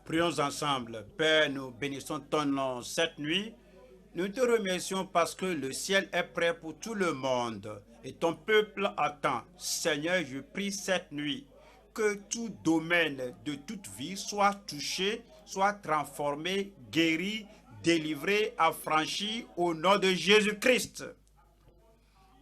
Prions ensemble. Père, nous bénissons ton nom cette nuit. Nous te remercions parce que le ciel est prêt pour tout le monde et ton peuple attend. Seigneur, je prie cette nuit que tout domaine de toute vie soit touché, soit transformé, guéri, délivré, affranchi au nom de Jésus-Christ.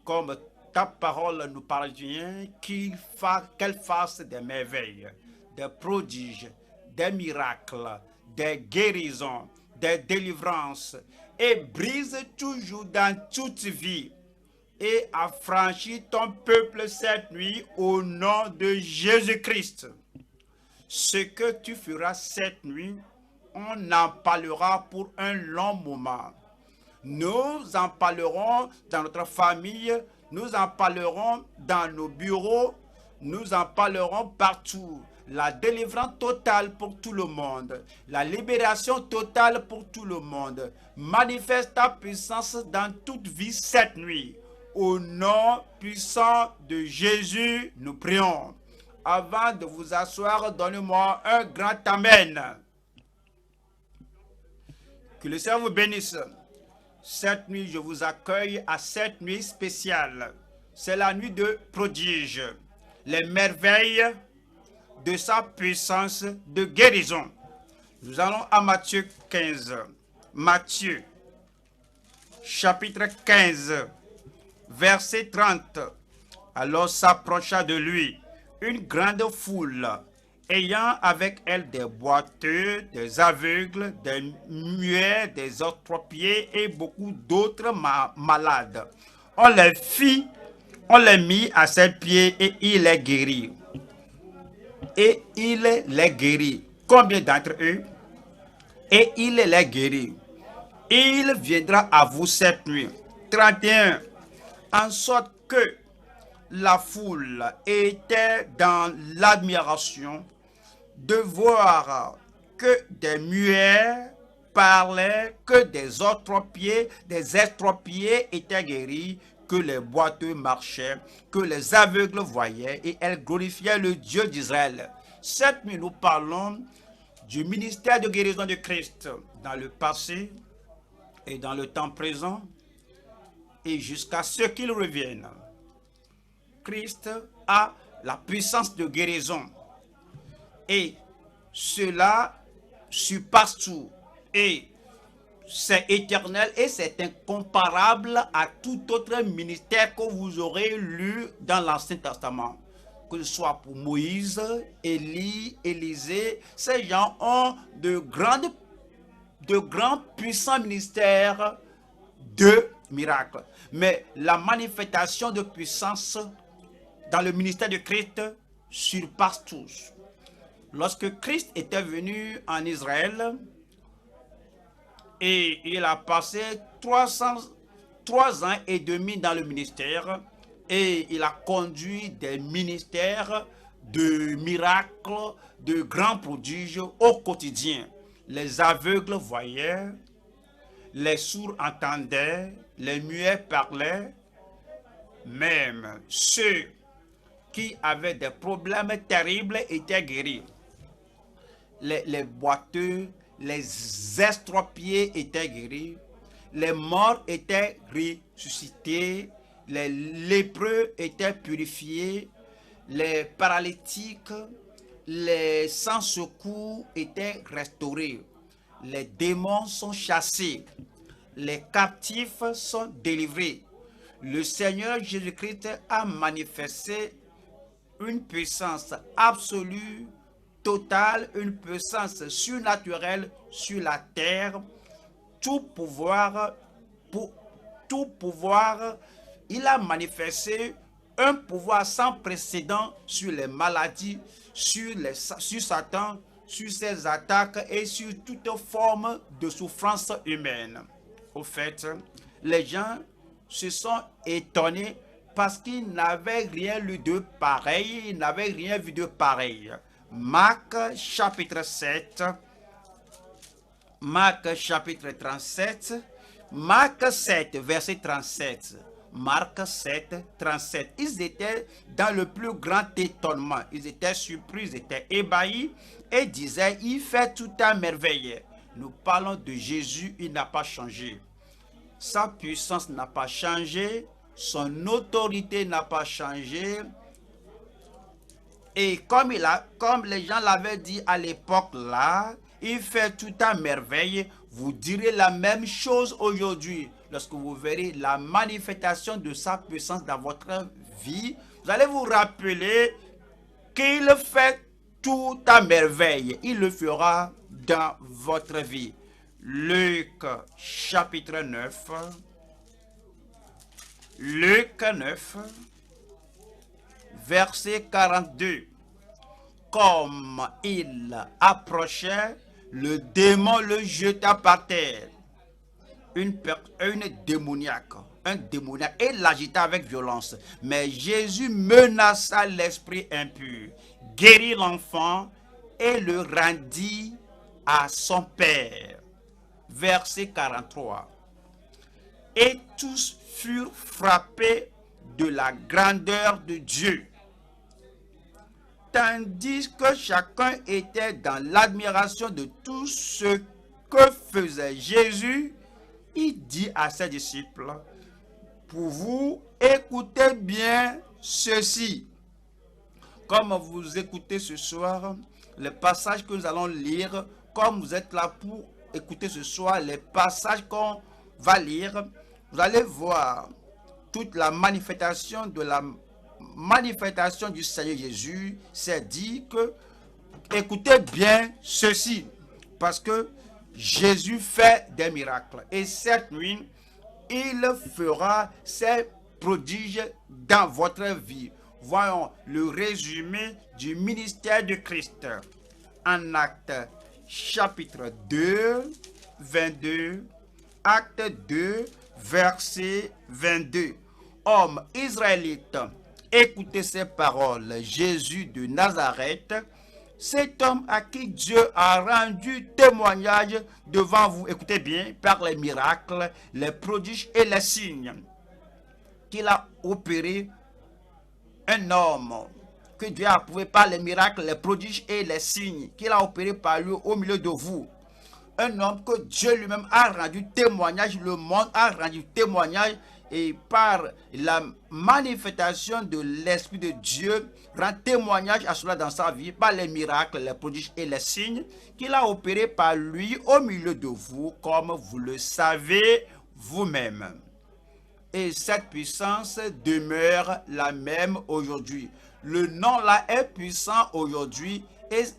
Comme ta parole nous parvient, qu'elle fasse des merveilles, des prodiges, des miracles, des guérisons, des délivrances, et brise toujours dans toute vie, et affranchis ton peuple cette nuit au nom de Jésus-Christ. Ce que tu feras cette nuit, on en parlera pour un long moment. Nous en parlerons dans notre famille, nous en parlerons dans nos bureaux, nous en parlerons partout. La délivrance totale pour tout le monde, la libération totale pour tout le monde. Manifeste ta puissance dans toute vie cette nuit. Au nom puissant de Jésus, nous prions. Avant de vous asseoir, donnez-moi un grand Amen. Que le Seigneur vous bénisse. Cette nuit, je vous accueille à cette nuit spéciale. C'est la nuit de prodige. Les merveilles de sa puissance de guérison. Nous allons à Matthieu 15. Matthieu, chapitre 15, verset 30. Alors s'approcha de lui une grande foule, ayant avec elle des boiteux, des aveugles, des muets, des orthropiés et beaucoup d'autres malades. On les mit à ses pieds et il les guérit. Et il les guérit. Combien d'entre eux? Et il les guérit. Il viendra à vous cette nuit. 31. En sorte que la foule était dans l'admiration de voir que des muets parlaient, que des orthropiés, des estropiés étaient guéris, que les boiteux marchaient, que les aveugles voyaient, et elle glorifiait le Dieu d'Israël. Cette nuit, nous parlons du ministère de guérison de Christ dans le passé et dans le temps présent, et jusqu'à ce qu'il revienne. Christ a la puissance de guérison, et cela surpasse tout, et c'est éternel et c'est incomparable à tout autre ministère que vous aurez lu dans l'Ancien Testament. Que ce soit pour Moïse, Élie, Élisée, ces gens ont de grands puissants ministères de miracles. Mais la manifestation de puissance dans le ministère de Christ surpasse tous. Lorsque Christ était venu en Israël, et il a passé 3 ans et demi dans le ministère, et il a conduit des ministères de miracles, de grands prodiges au quotidien. Les aveugles voyaient, les sourds entendaient, les muets parlaient, même ceux qui avaient des problèmes terribles étaient guéris. Les boiteux, les estropiés étaient guéris, les morts étaient ressuscités, les lépreux étaient purifiés, les paralytiques, les sans secours étaient restaurés, les démons sont chassés, les captifs sont délivrés. Le Seigneur Jésus-Christ a manifesté une puissance absolue, totale, une puissance surnaturelle sur la terre, tout pouvoir, il a manifesté un pouvoir sans précédent sur les maladies, sur Satan, sur ses attaques et sur toute forme de souffrance humaine. Au fait, les gens se sont étonnés parce qu'ils n'avaient rien lu de pareil, ils n'avaient rien vu de pareil. Marc chapitre 7, Marc chapitre 37, Marc 7, verset 37. Marc 7, 37. Ils étaient dans le plus grand étonnement. Ils étaient surpris, ils étaient ébahis et disaient, il fait tout à merveille. Nous parlons de Jésus, il n'a pas changé. Sa puissance n'a pas changé, son autorité n'a pas changé. Et comme les gens l'avaient dit à l'époque là, il fait tout à merveille. Vous direz la même chose aujourd'hui. Lorsque vous verrez la manifestation de sa puissance dans votre vie, vous allez vous rappeler qu'il fait tout à merveille. Il le fera dans votre vie. Luc chapitre 9. Luc 9. Verset 42. Comme il approchait, le démon le jeta par terre. Un démoniaque et l'agita avec violence. Mais Jésus menaça l'esprit impur, guérit l'enfant et le rendit à son père. Verset 43. Et tous furent frappés de la grandeur de Dieu, tandis que chacun était dans l'admiration de tout ce que faisait Jésus. Il dit à ses disciples, pour vous, écoutez bien ceci. Comme vous écoutez ce soir, les passages que nous allons lire, comme vous êtes là pour écouter ce soir, les passages qu'on va lire, vous allez voir toute la manifestation du Seigneur Jésus. C'est dit que, écoutez bien ceci, parce que Jésus fait des miracles. Et cette nuit, il fera ses prodiges dans votre vie. Voyons le résumé du ministère de Christ. En Actes chapitre 2, 22. Acte 2, verset 22. Homme israélite, écoutez ces paroles. Jésus de Nazareth, cet homme à qui Dieu a rendu témoignage devant vous, écoutez bien, par les miracles, les prodiges et les signes qu'il a opéré, un homme que Dieu a approuvé par les miracles, les prodiges et les signes qu'il a opéré par lui au milieu de vous. Un homme que Dieu lui-même a rendu témoignage, le monde a rendu témoignage, et par la manifestation de l'Esprit de Dieu, rend témoignage à cela dans sa vie, par les miracles, les prodiges et les signes qu'il a opérés par lui au milieu de vous, comme vous le savez vous-même. Et cette puissance demeure la même aujourd'hui. Le nom là est puissant aujourd'hui,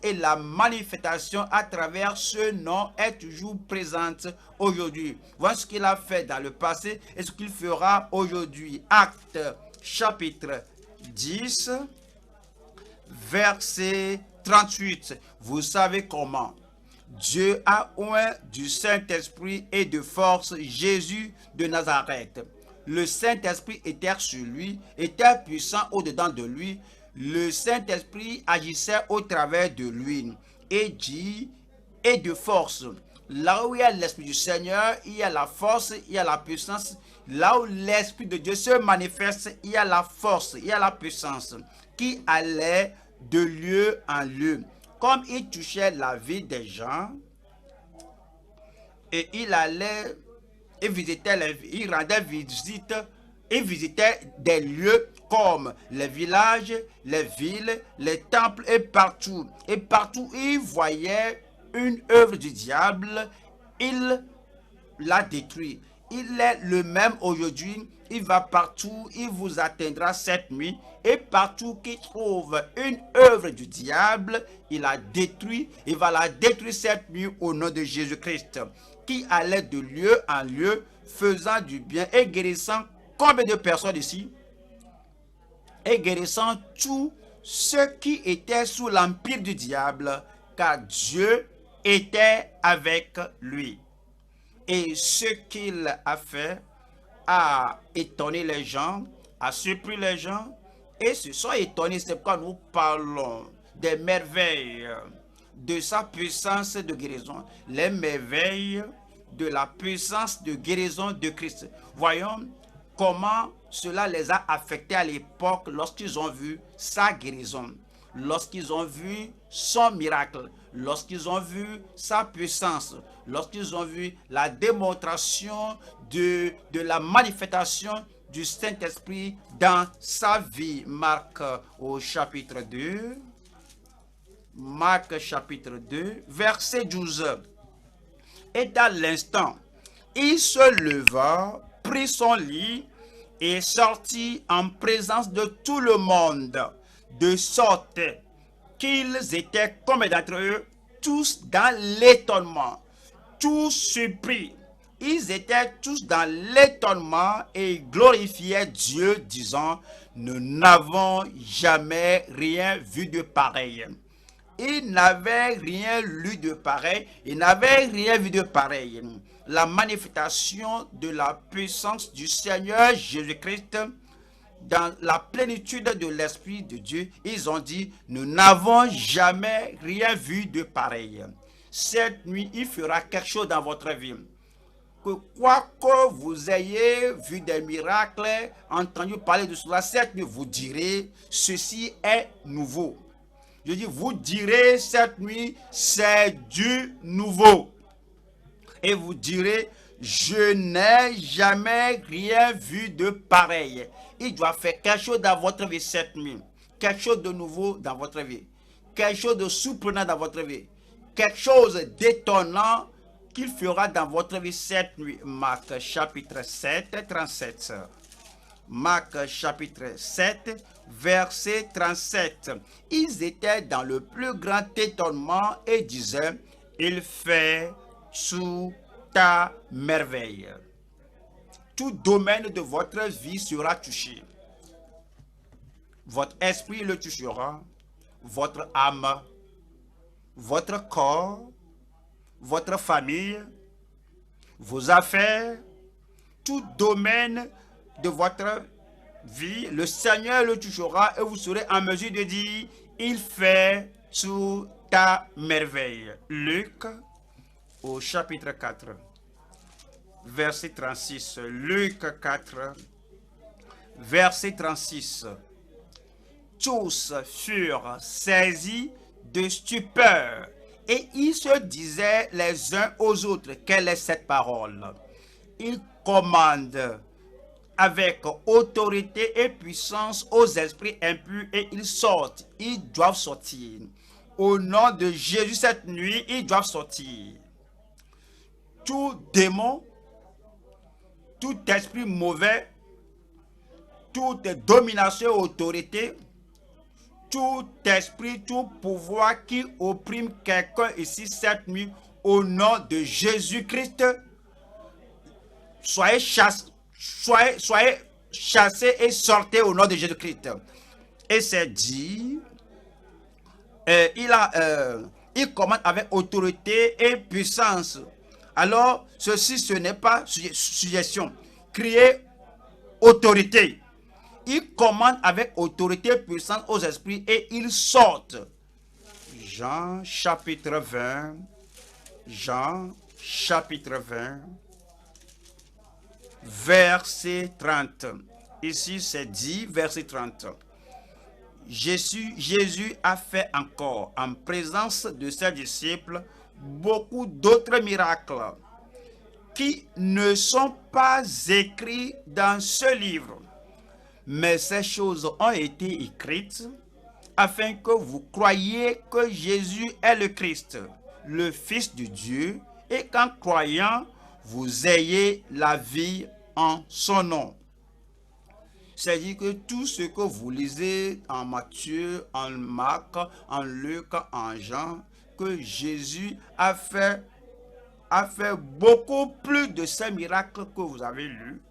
et la manifestation à travers ce nom est toujours présente aujourd'hui. Voilà ce qu'il a fait dans le passé et ce qu'il fera aujourd'hui. Actes chapitre 10, verset 38. Vous savez comment Dieu a oint du Saint-Esprit et de force Jésus de Nazareth. Le Saint-Esprit était sur lui, était puissant au-dedans de lui. Le Saint-Esprit agissait au travers de lui et dit, et de force. Là où il y a l'Esprit du Seigneur, il y a la force, il y a la puissance. Là où l'Esprit de Dieu se manifeste, il y a la force, il y a la puissance qui allait de lieu en lieu. Comme il touchait la vie des gens, et il allait et visitait, il rendait visite et visitait des lieux comme les villages, les villes, les temples et partout. Et partout où il voyait une œuvre du diable, il l'a détruit. Il est le même aujourd'hui. Il va partout, il vous atteindra cette nuit. Et partout qu'il trouve une œuvre du diable, il la détruit. Il va la détruire cette nuit au nom de Jésus-Christ, qui allait de lieu en lieu, faisant du bien et guérissant combien de personnes ici? Et guérissant tous ceux qui étaient sous l'empire du diable, car Dieu était avec lui. Et ce qu'il a fait a étonné les gens, a surpris les gens, et se sont étonnés. C'est pourquoi nous parlons des merveilles de sa puissance de guérison, les merveilles de la puissance de guérison de Christ. Voyons comment cela les a affectés à l'époque lorsqu'ils ont vu sa guérison, lorsqu'ils ont vu son miracle, lorsqu'ils ont vu sa puissance, lorsqu'ils ont vu la démonstration de la manifestation du Saint-Esprit dans sa vie. Marc au chapitre 2. Marc chapitre 2, verset 12. Et à l'instant, il se leva, prit son lit et sortit en présence de tout le monde, de sorte qu'ils étaient comme d'entre eux, tous dans l'étonnement, tous surpris. Ils étaient tous dans l'étonnement et glorifiaient Dieu, disant, nous n'avons jamais rien vu de pareil. Ils n'avaient rien lu de pareil, ils n'avaient rien vu de pareil. La manifestation de la puissance du Seigneur Jésus-Christ dans la plénitude de l'Esprit de Dieu, ils ont dit, nous n'avons jamais rien vu de pareil. Cette nuit, il fera quelque chose dans votre vie. Que quoi que vous ayez vu des miracles, entendu parler de cela, cette nuit, vous direz, ceci est nouveau. Je dis, vous direz cette nuit, c'est du nouveau. Et vous direz, je n'ai jamais rien vu de pareil. Il doit faire quelque chose dans votre vie cette nuit. Quelque chose de nouveau dans votre vie. Quelque chose de surprenant dans votre vie. Quelque chose d'étonnant qu'il fera dans votre vie cette nuit. Marc chapitre 7, 37. Marc chapitre 7, verset 37. Ils étaient dans le plus grand étonnement et disaient, il fait sous ta merveille. Tout domaine de votre vie sera touché. Votre esprit le touchera, votre âme, votre corps, votre famille, vos affaires, tout domaine de votre vie, le Seigneur le touchera et vous serez en mesure de dire, il fait sous ta merveille. Luc au chapitre 4, verset 36. Luc 4, verset 36. Tous furent saisis de stupeur et ils se disaient les uns aux autres, quelle est cette parole? Ils commandent avec autorité et puissance aux esprits impurs et ils sortent. Ils doivent sortir. Au nom de Jésus cette nuit, ils doivent sortir. Tout démon, tout esprit mauvais, toute domination et autorité, tout esprit, tout pouvoir qui opprime quelqu'un ici cette nuit, au nom de Jésus-Christ, soyez chassés et sortez au nom de Jésus-Christ. Et c'est dit, il commande avec autorité et puissance. Alors, ceci, ce n'est pas suggestion. Criez autorité. Il commande avec autorité et puissance aux esprits et ils sortent. Jean chapitre 20. Jean chapitre 20. Verset 30. Ici, c'est dit, verset 30. Jésus a fait encore, en présence de ses disciples, beaucoup d'autres miracles qui ne sont pas écrits dans ce livre. Mais ces choses ont été écrites afin que vous croyiez que Jésus est le Christ, le Fils de Dieu, et qu'en croyant, vous ayez la vie en son nom. C'est-à-dire que tout ce que vous lisez en Matthieu, en Marc, en Luc, en Jean, que Jésus a fait beaucoup plus de ces miracles que vous avez lus,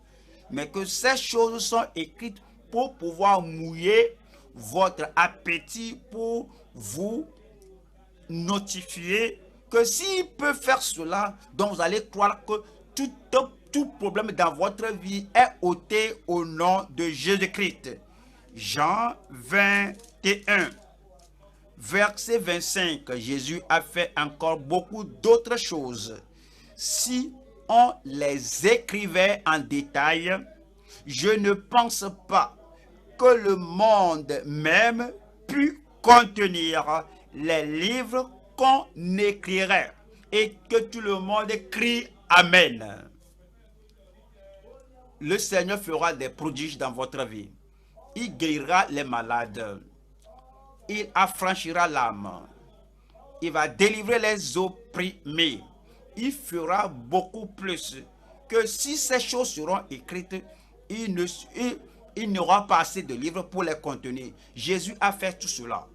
mais que ces choses sont écrites pour pouvoir mouiller votre appétit, pour vous notifier que s'il peut faire cela, donc vous allez croire que tout problème dans votre vie est ôté au nom de Jésus-Christ. Jean 21, verset 25, Jésus a fait encore beaucoup d'autres choses. Si on les écrivait en détail, Je ne pense pas que le monde même pût contenir les livres qu'on écrirait et que tout le monde crie Amen. Le Seigneur fera des prodiges dans votre vie. Il guérira les malades. Il affranchira l'âme. Il va délivrer les opprimés. Il fera beaucoup plus que si ces choses seront écrites, il n'aura pas assez de livres pour les contenir. Jésus a fait tout cela.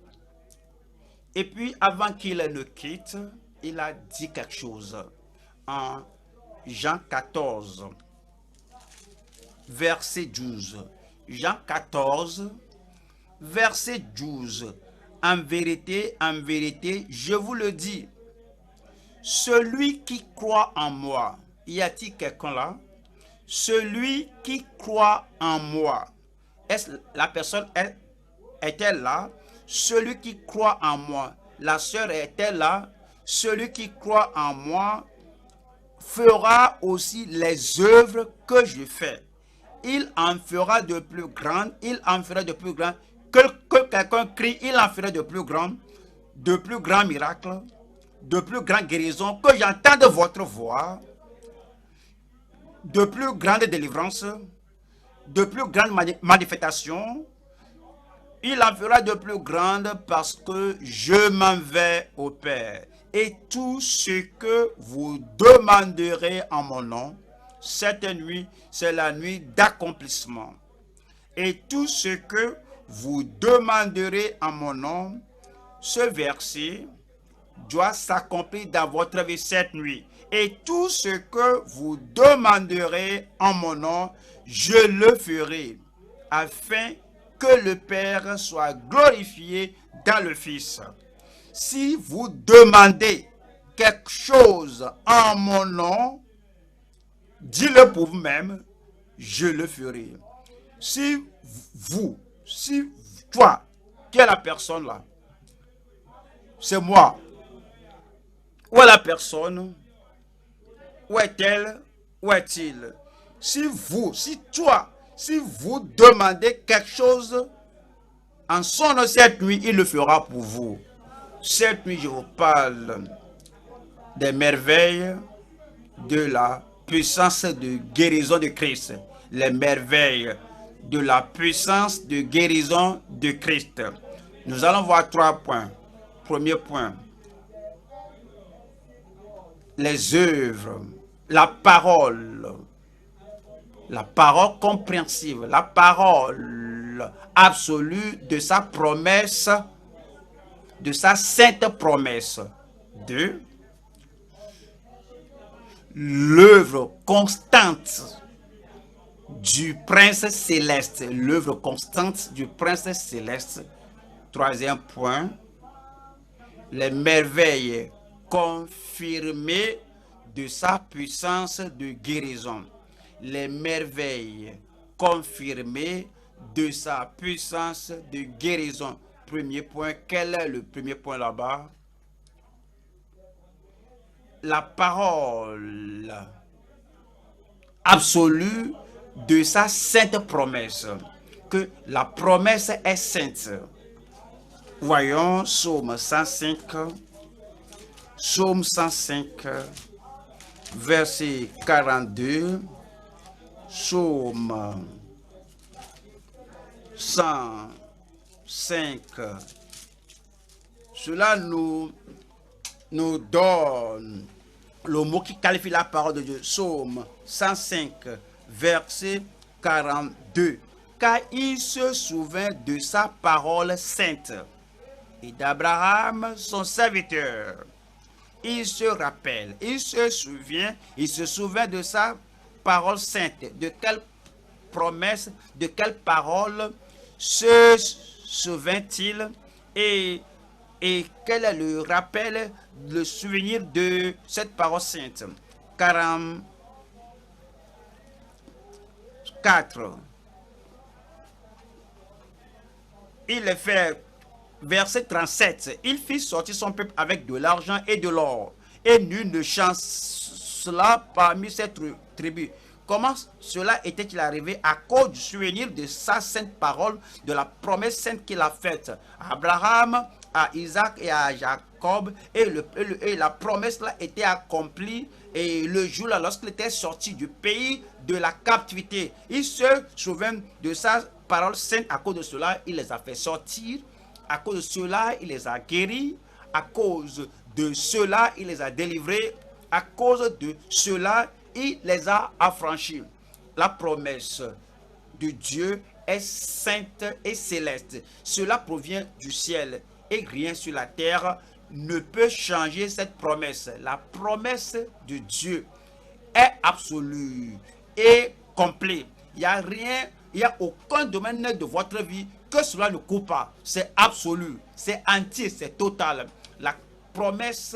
Et puis, avant qu'il ne quitte, il a dit quelque chose. En Jean 14, verset 12. Jean 14, verset 12. En vérité, je vous le dis, celui qui croit en moi, y a-t-il quelqu'un là? Celui qui croit en moi, est-ce la personne est-elle là? Celui qui croit en moi, la sœur est-elle là? Celui qui croit en moi fera aussi les œuvres que je fais. Il en fera de plus grandes, que quelqu'un crie, il en fera de plus grands miracles, de plus grandes guérisons, que j'entende votre voix, de plus grandes délivrances, de plus grandes manifestations. Il en fera de plus grandes parce que je m'en vais au Père. Et tout ce que vous demanderez en mon nom, cette nuit, c'est la nuit d'accomplissement. Et tout ce que vous demanderez en mon nom, ce verset doit s'accomplir dans votre vie cette nuit. Et tout ce que vous demanderez en mon nom, je le ferai, afin que le Père soit glorifié dans le Fils. Si vous demandez quelque chose en mon nom, dis-le pour vous-même, je le ferai. Si toi, qui est la personne là, c'est moi. Où est la personne? Où est-elle? Où est-il? Si vous demandez quelque chose en son nom cette nuit, il le fera pour vous. Cette nuit, je vous parle des merveilles de la puissance de guérison de Christ. Les merveilles de la puissance de guérison de Christ. Nous allons voir 3 points. Premier point, les œuvres, la parole compréhensive, la parole absolue de sa promesse, de sa sainte promesse. 2, l'œuvre constante du prince céleste, l'œuvre constante du prince céleste. 3e point, les merveilles confirmées de sa puissance de guérison. Les merveilles confirmées de sa puissance de guérison. Premier point, quel est le premier point là-bas? La parole absolue de sa sainte promesse. Que la promesse est sainte. Voyons Psaume 105. Psaume 105, verset 42. Psaume 105. Cela nous donne le mot qui qualifie la parole de Dieu. Psaume 105, verset 42. Car il se souvint de sa parole sainte et d'Abraham, son serviteur. Il se rappelle, il se souvient de sa parole sainte. De quelle promesse, de quelle parole se souvint-il et quel est le rappel, le souvenir de cette parole sainte? 44. Il est fait. Verset 37, il fit sortir son peuple avec de l'argent et de l'or, et nul ne chancela parmi ces tribus, Comment cela était-il arrivé? À cause du souvenir de sa sainte parole, de la promesse sainte qu'il a faite à Abraham, à Isaac et à Jacob. Et la promesse là était accomplie. Et le jour-là, lorsqu'il était sorti du pays de la captivité, il se souvient de sa parole sainte. À cause de cela, il les a fait sortir. À cause de cela, il les a guéris. À cause de cela, il les a délivrés. À cause de cela, il les a affranchis. La promesse de Dieu est sainte et céleste. Cela provient du ciel et rien sur la terre ne peut changer cette promesse. La promesse de Dieu est absolue et complète. Il n'y a rien, il n'y a aucun domaine de votre vie que cela ne coupe pas. C'est absolu, c'est entier, c'est total. La promesse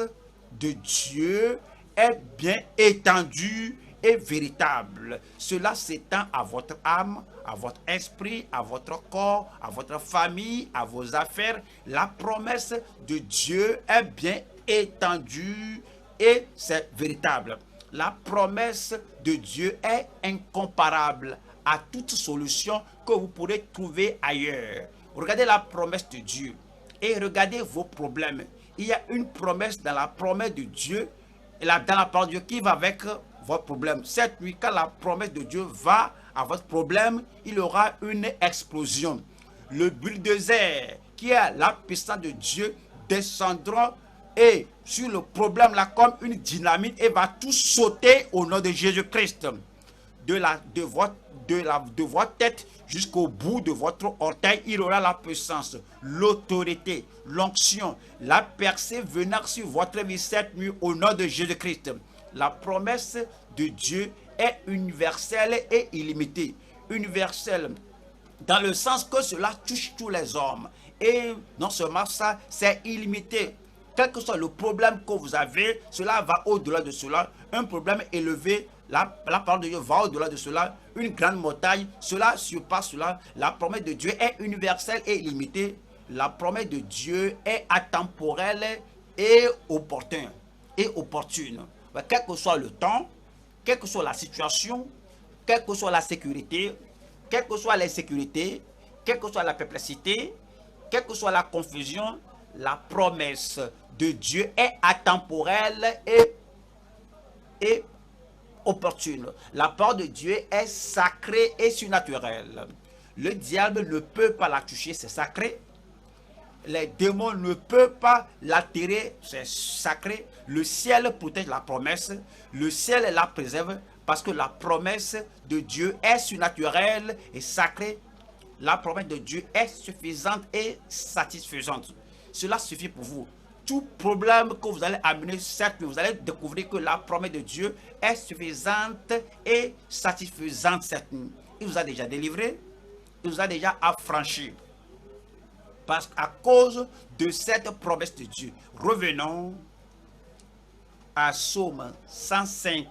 de Dieu est bien étendue et véritable. Cela s'étend à votre âme, à votre esprit, à votre corps, à votre famille, à vos affaires. La promesse de Dieu est bien étendue et c'est véritable. La promesse de Dieu est incomparable à toute solution que vous pourrez trouver ailleurs. Regardez la promesse de Dieu et regardez vos problèmes. Il y a une promesse dans la promesse de Dieu, et dans la parole de Dieu qui va avec votre problème. Cette nuit, quand la promesse de Dieu va à votre problème, il y aura une explosion. Le bulldozer, qui est la puissance de Dieu, descendra et sur le problème là comme une dynamite et va tout sauter au nom de Jésus-Christ. De votre tête jusqu'au bout de votre orteil, il aura la puissance, l'autorité, l'onction, la percée venant sur votre vie cette nuit au nom de Jésus-Christ. La promesse de Dieu est universelle et illimitée. Universelle dans le sens que cela touche tous les hommes. Et non seulement ça, c'est illimité. Quel que soit le problème que vous avez, cela va au-delà de cela. Un problème élevé, la parole de Dieu va au-delà de cela. Une grande montagne, cela surpasse cela. La promesse de Dieu est universelle et illimitée. La promesse de Dieu est atemporelle et opportune. Quel que soit le temps, quelle que soit la situation, quelle que soit la sécurité, quelle que soit l'insécurité, quelle que soit la perplexité, quelle que soit la confusion, la promesse de Dieu est atemporelle et opportune. La parole de Dieu est sacrée et surnaturelle. Le diable ne peut pas la toucher, c'est sacré. Les démons ne peuvent pas l'altérer, c'est sacré. Le ciel protège la promesse, le ciel la préserve parce que la promesse de Dieu est surnaturelle et sacrée. La promesse de Dieu est suffisante et satisfaisante. Cela suffit pour vous. Tout problème que vous allez amener cette nuit, vous allez découvrir que la promesse de Dieu est suffisante et satisfaisante cette nuit. Il vous a déjà délivré, il vous a déjà affranchi. Parce qu'à cause de cette promesse de Dieu, revenons à Psaume 105,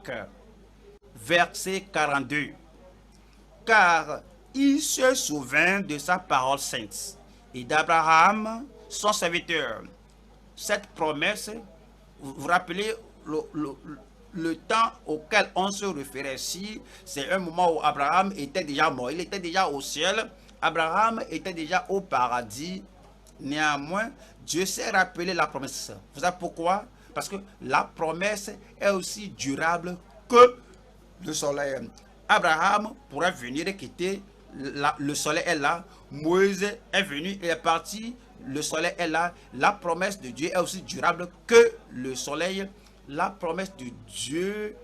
verset 42. Car il se souvint de sa parole sainte et d'Abraham, son serviteur. Cette promesse, vous vous rappelez le temps auquel on se référait ici, c'est un moment où Abraham était déjà mort, il était déjà au ciel, Abraham était déjà au paradis. Néanmoins, Dieu s'est rappelé la promesse. Vous savez pourquoi? Parce que la promesse est aussi durable que le soleil. Abraham pourra venir et quitter, le soleil est là, Moïse est venu et est parti, le soleil est là. La promesse de Dieu est aussi durable que le soleil. La promesse de Dieu,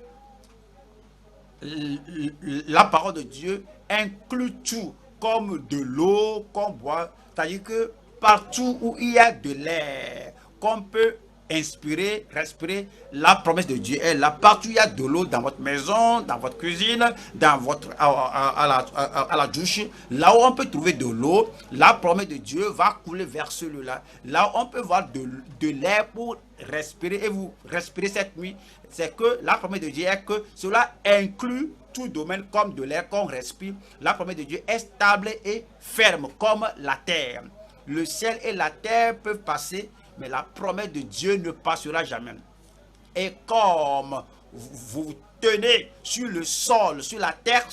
la parole de Dieu inclut tout, comme de l'eau qu'on boit. C'est-à-dire que partout où il y a de l'air, qu'on peut inspirer, respirer, la promesse de Dieu est là. Partout où il y a de l'eau, dans votre maison, dans votre cuisine, dans votre, à la douche, là où on peut trouver de l'eau, la promesse de Dieu va couler vers celui-là. Là où on peut voir de l'air pour respirer, et vous respirez cette nuit, c'est que la promesse de Dieu est que cela inclut tout domaine comme de l'air qu'on respire. La promesse de Dieu est stable et ferme comme la terre. Le ciel et la terre peuvent passer, mais la promesse de Dieu ne passera jamais. Et comme vous tenez sur le sol, sur la terre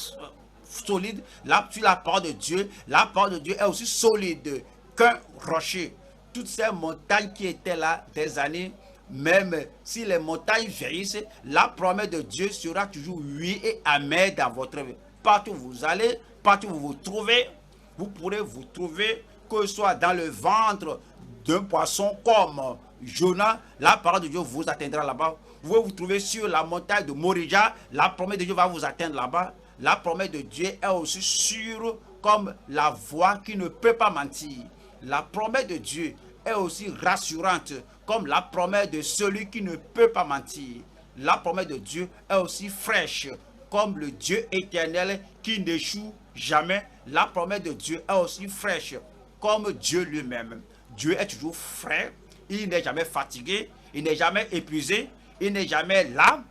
solide, là, sur la parole de Dieu. La parole de Dieu est aussi solide qu'un rocher. Toutes ces montagnes qui étaient là des années, même si les montagnes vieillissent, la promesse de Dieu sera toujours oui et amen dans votre vie. Partout où vous allez, partout où vous vous trouvez, vous pourrez vous trouver, que ce soit dans le ventre d'un poisson comme Jonas, la parole de Dieu vous atteindra là-bas. Vous pouvez vous trouver sur la montagne de Morija, la promesse de Dieu va vous atteindre là-bas. La promesse de Dieu est aussi sûre comme la voix qui ne peut pas mentir. La promesse de Dieu est aussi rassurante comme la promesse de celui qui ne peut pas mentir. La promesse de Dieu est aussi fraîche comme le Dieu éternel qui n'échoue jamais. La promesse de Dieu est aussi fraîche comme Dieu lui-même. Dieu est toujours frais, il n'est jamais fatigué, il n'est jamais épuisé, il n'est jamais là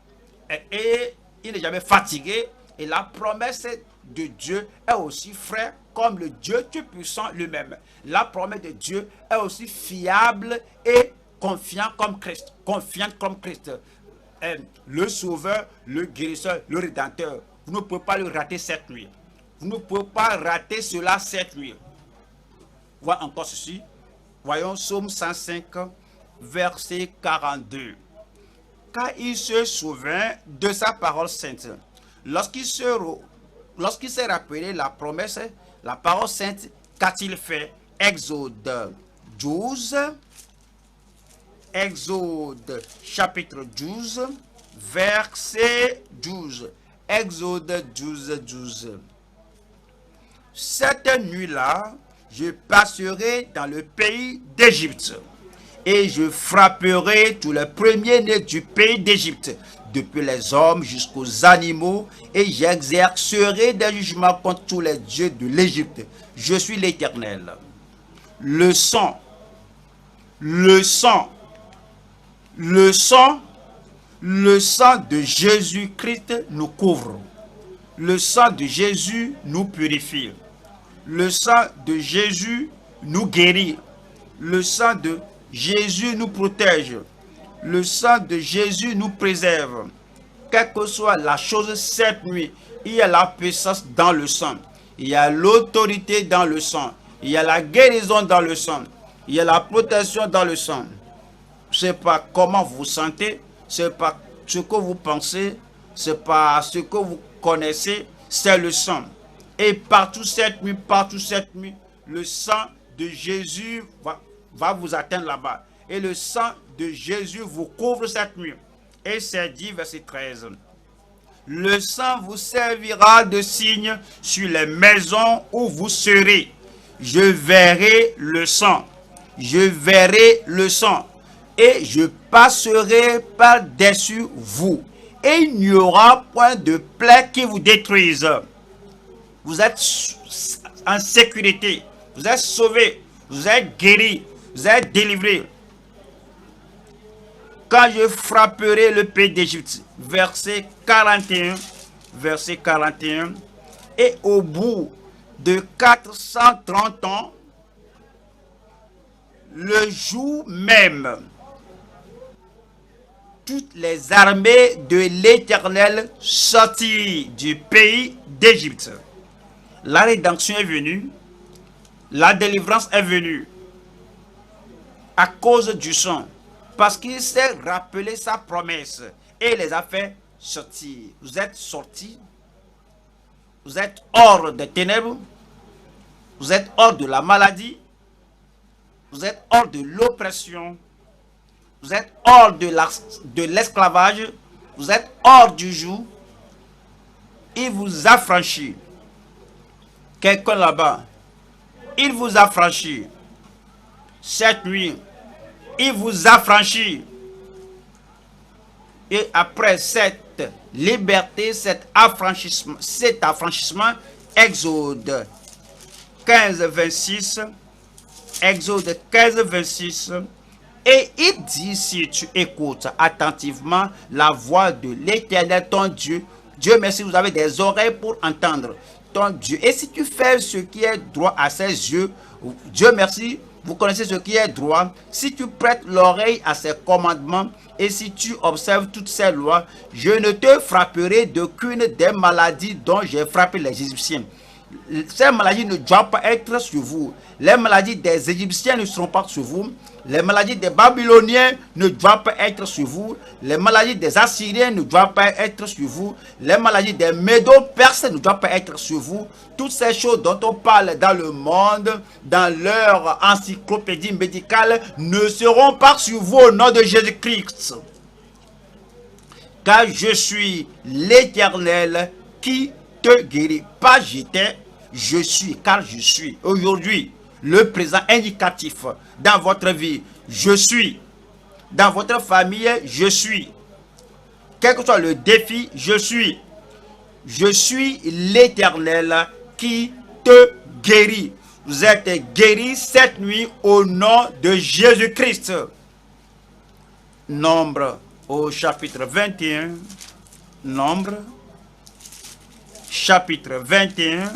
et il n'est jamais fatigué. Et la promesse de Dieu est aussi frais comme le Dieu Tout-Puissant lui-même. La promesse de Dieu est aussi fiable et confiant comme Christ. Confiante comme Christ. Le Sauveur, le Guérisseur, le Rédempteur. Vous ne pouvez pas le rater cette nuit. Vous ne pouvez pas rater cela cette nuit. Voyons encore ceci. Voyons Psaume 105, verset 42. Car il se souvint de sa parole sainte. Lorsqu'il s'est rappelé la promesse, la parole sainte, qu'a-t-il fait? Exode 12, Exode chapitre 12, verset 12. Exode 12, 12. Cette nuit-là, je passerai dans le pays d'Égypte et je frapperai tous les premiers-nés du pays d'Égypte, depuis les hommes jusqu'aux animaux, et j'exercerai des jugements contre tous les dieux de l'Égypte. Je suis l'Éternel. Le sang, le sang, le sang, le sang de Jésus-Christ nous couvre. Le sang de Jésus nous purifie. Le sang de Jésus nous guérit. Le sang de Jésus nous protège. Le sang de Jésus nous préserve. Quelle que soit la chose cette nuit, il y a la puissance dans le sang. Il y a l'autorité dans le sang. Il y a la guérison dans le sang. Il y a la protection dans le sang. Ce n'est pas comment vous vous sentez, ce n'est pas ce que vous pensez, ce n'est pas ce que vous connaissez, c'est le sang. Et partout cette nuit, le sang de Jésus va vous atteindre là-bas. Et le sang de Jésus vous couvre cette nuit. Et c'est dit, verset 13. Le sang vous servira de signe sur les maisons où vous serez. Je verrai le sang. Je verrai le sang. Et je passerai par-dessus vous. Et il n'y aura point de plaie qui vous détruise. Vous êtes en sécurité. Vous êtes sauvés. Vous êtes guéris. Vous êtes délivrés. Quand je frapperai le pays d'Égypte, verset 41, et au bout de 430 ans, le jour même, toutes les armées de l'Éternel sortirent du pays d'Égypte. La rédemption est venue, la délivrance est venue à cause du sang. Parce qu'il s'est rappelé sa promesse et les a fait sortir. Vous êtes sortis. Vous êtes hors des ténèbres. Vous êtes hors de la maladie. Vous êtes hors de l'oppression. Vous êtes hors de l'esclavage. Vous êtes hors du joug. Il vous a franchi. Quelqu'un là-bas. Il vous a franchi. Cette nuit. Il vous a franchi. Et après cette liberté, cet affranchissement, Exode 15, 26, Exode 15, 26, et il dit, si tu écoutes attentivement la voix de l'Éternel, ton Dieu, Dieu merci, vous avez des oreilles pour entendre ton Dieu. Et si tu fais ce qui est droit à ses yeux, Dieu merci, vous connaissez ce qui est droit, si tu prêtes l'oreille à ses commandements et si tu observes toutes ces lois, je ne te frapperai d'aucune des maladies dont j'ai frappé les Égyptiens. Ces maladies ne doivent pas être sur vous. Les maladies des Égyptiens ne seront pas sur vous. Les maladies des Babyloniens ne doivent pas être sur vous. Les maladies des Assyriens ne doivent pas être sur vous. Les maladies des Médo-Perses ne doivent pas être sur vous. Toutes ces choses dont on parle dans le monde, dans leur encyclopédie médicale, ne seront pas sur vous au nom de Jésus-Christ. Car je suis l'Éternel qui te guérit. Pas j'étais, je suis, car je suis. Aujourd'hui, le présent indicatif dans votre vie, je suis. Dans votre famille, je suis. Quel que soit le défi, je suis. Je suis l'Éternel qui te guérit. Vous êtes guéris cette nuit au nom de Jésus-Christ. Nombre au chapitre 21. Nombre chapitre 21,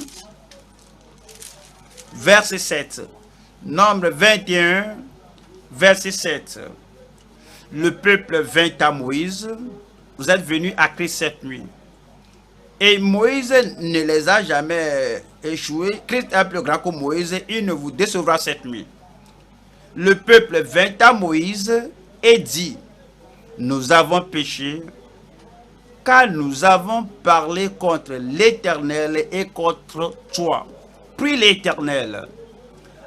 verset 7. Nombre 21, verset 7. Le peuple vint à Moïse. Vous êtes venus à Christ cette nuit. Et Moïse ne les a jamais échoués. Christ est plus grand que Moïse. Il ne vous décevra cette nuit. Le peuple vint à Moïse et dit, nous avons péché, car nous avons parlé contre l'Éternel et contre toi. Prie l'Éternel,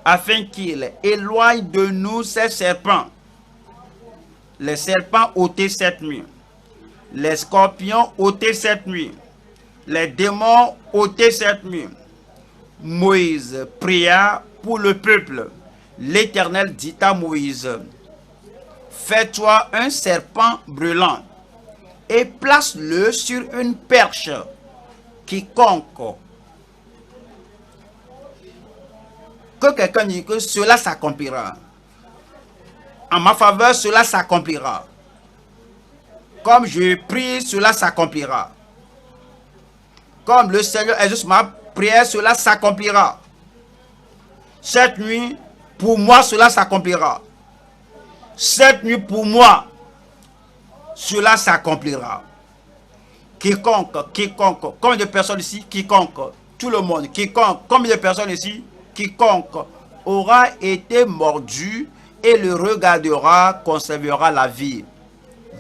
afin qu'il éloigne de nous ces serpents. Les serpents ôtés cette nuit, les scorpions ôtés cette nuit, les démons ôtés cette nuit. Moïse pria pour le peuple. L'Éternel dit à Moïse, fais-toi un serpent brûlant et place-le sur une perche. Quiconque, que quelqu'un dise que cela s'accomplira. En ma faveur, cela s'accomplira. Comme je prie, cela s'accomplira. Comme le Seigneur exauce ma prière, cela s'accomplira. Cette nuit, pour moi, cela s'accomplira. Cette nuit, pour moi, cela s'accomplira. Quiconque, combien de personnes ici? Quiconque, tout le monde, quiconque, combien de personnes ici? Quiconque aura été mordu et le regardera, conservera la vie.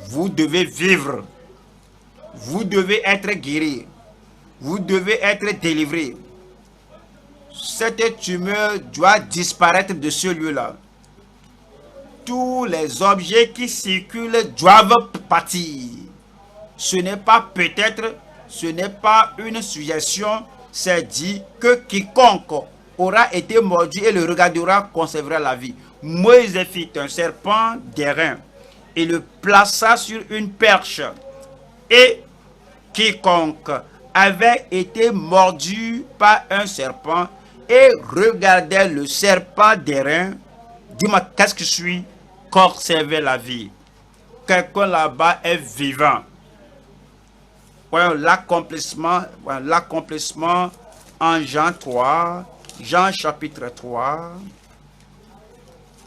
Vous devez vivre. Vous devez être guéri. Vous devez être délivré. Cette tumeur doit disparaître de ce lieu-là. Tous les objets qui circulent doivent partir. Ce n'est pas peut-être, ce n'est pas une suggestion, c'est dit que quiconque aura été mordu et le regardera conservera la vie. Moïse fit un serpent d'airain et le plaça sur une perche. Et quiconque avait été mordu par un serpent et regardait le serpent d'airain, dis-moi, qu'est-ce que je suis? Conserver la vie. Quelqu'un là-bas est vivant. Voilà l'accomplissement en Jean 3, Jean chapitre 3,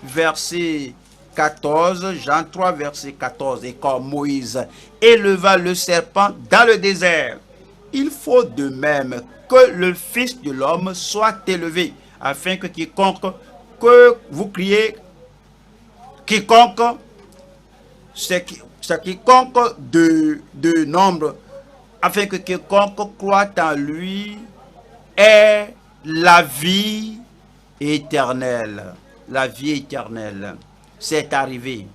verset 14, Jean 3, verset 14. Et comme Moïse éleva le serpent dans le désert, il faut de même que le Fils de l'homme soit élevé, afin que quiconque, que vous criez, quiconque, c'est quiconque de nombre, afin que quiconque croit en lui ait la vie éternelle. La vie éternelle. C'est arrivé.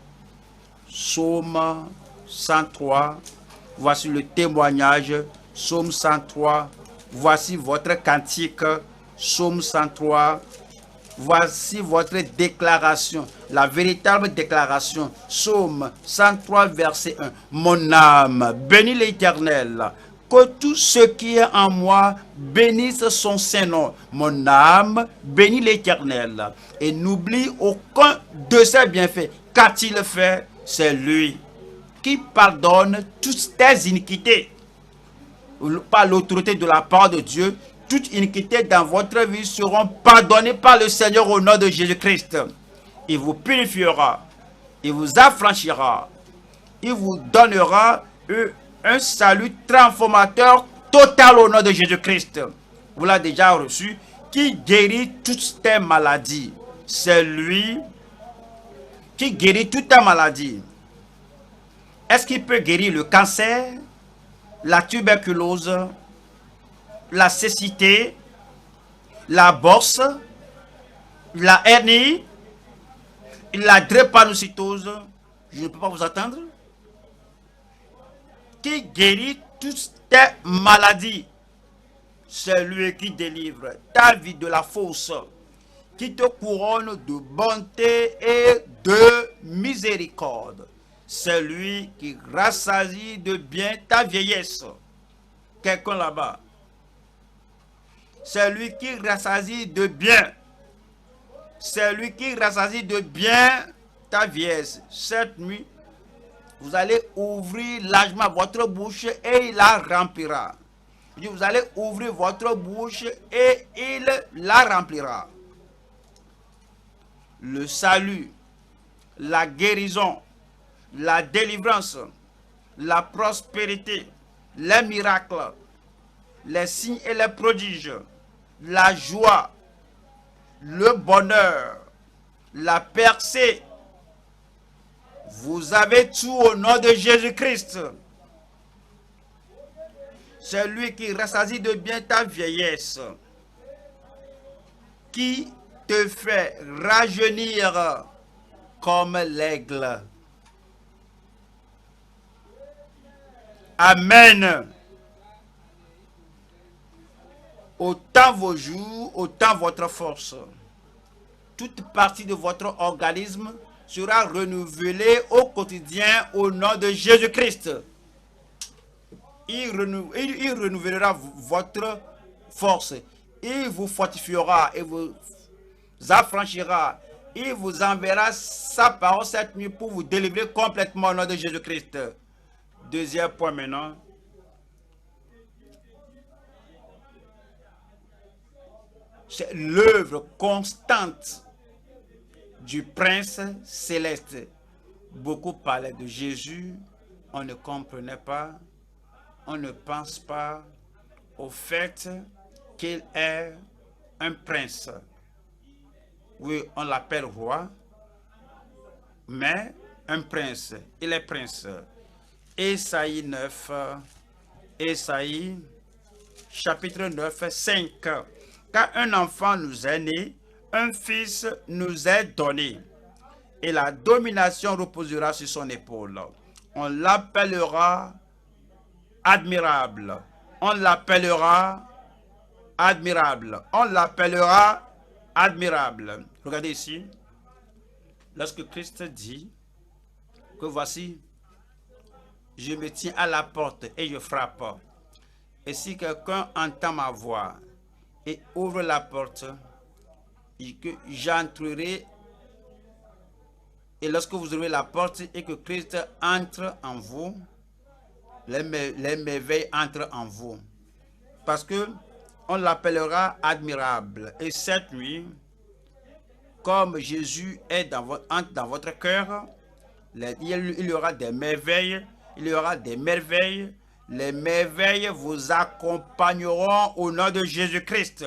Psaume 103. Voici le témoignage. Psaume 103. Voici votre cantique. Psaume 103. Voici votre déclaration, la véritable déclaration. Psaume 103, verset 1. Mon âme bénit l'Éternel. Que tout ce qui est en moi bénisse son Saint-Nom. Mon âme bénit l'Éternel. Et n'oublie aucun de ses bienfaits. Qu'a-t-il fait? C'est lui qui pardonne toutes tes iniquités. Par l'autorité de la part de Dieu, toutes iniquités dans votre vie seront pardonnées par le Seigneur au nom de Jésus-Christ. Il vous purifiera. Il vous affranchira. Il vous donnera un salut transformateur total au nom de Jésus-Christ. Vous l'avez déjà reçu. Qui guérit toutes tes maladies. C'est lui qui guérit toutes tes maladies. Est-ce qu'il peut guérir le cancer, la tuberculose, la cécité, la bosse, la hernie, la drépanocytose? Je ne peux pas vous attendre. Qui guérit toutes tes maladies. C'est lui qui délivre ta vie de la fausse, qui te couronne de bonté et de miséricorde. C'est lui qui rassasie de bien ta vieillesse. Quelqu'un là-bas. C'est lui qui rassasie de bien. C'est lui qui rassasie de bien ta vieillesse. Cette nuit, vous allez ouvrir largement votre bouche et il la remplira. Vous allez ouvrir votre bouche et il la remplira. Le salut, la guérison, la délivrance, la prospérité, les miracles, les signes et les prodiges, la joie, le bonheur, la percée. Vous avez tout au nom de Jésus-Christ. C'est lui qui rassasie de bien ta vieillesse, qui te fait rajeunir comme l'aigle. Amen. Autant vos jours, autant votre force. Toute partie de votre organisme sera renouvelée au quotidien au nom de Jésus-Christ. Il renouvellera votre force. Il vous fortifiera et vous affranchira. Il vous enverra sa parole cette nuit pour vous délivrer complètement au nom de Jésus-Christ. Deuxième point maintenant. C'est l'œuvre constante du Prince céleste. Beaucoup parlaient de Jésus, on ne comprenait pas, on ne pense pas au fait qu'il est un prince. Oui, on l'appelle roi, mais un prince, il est prince. Ésaïe 9, Ésaïe chapitre 9, 5. Car un enfant nous est né, un fils nous est donné, et la domination reposera sur son épaule. On l'appellera admirable. On l'appellera admirable. On l'appellera admirable. Regardez ici. Lorsque Christ dit que voici, je me tiens à la porte et je frappe. Et si quelqu'un entend ma voix et ouvre la porte, et que j'entrerai, et lorsque vous ouvrez la porte et que Christ entre en vous, les merveilles entrent en vous. Parce que on l'appellera admirable. Et cette nuit, comme Jésus est entre dans votre cœur, il y aura des merveilles, il y aura des merveilles. Les merveilles vous accompagneront au nom de Jésus-Christ.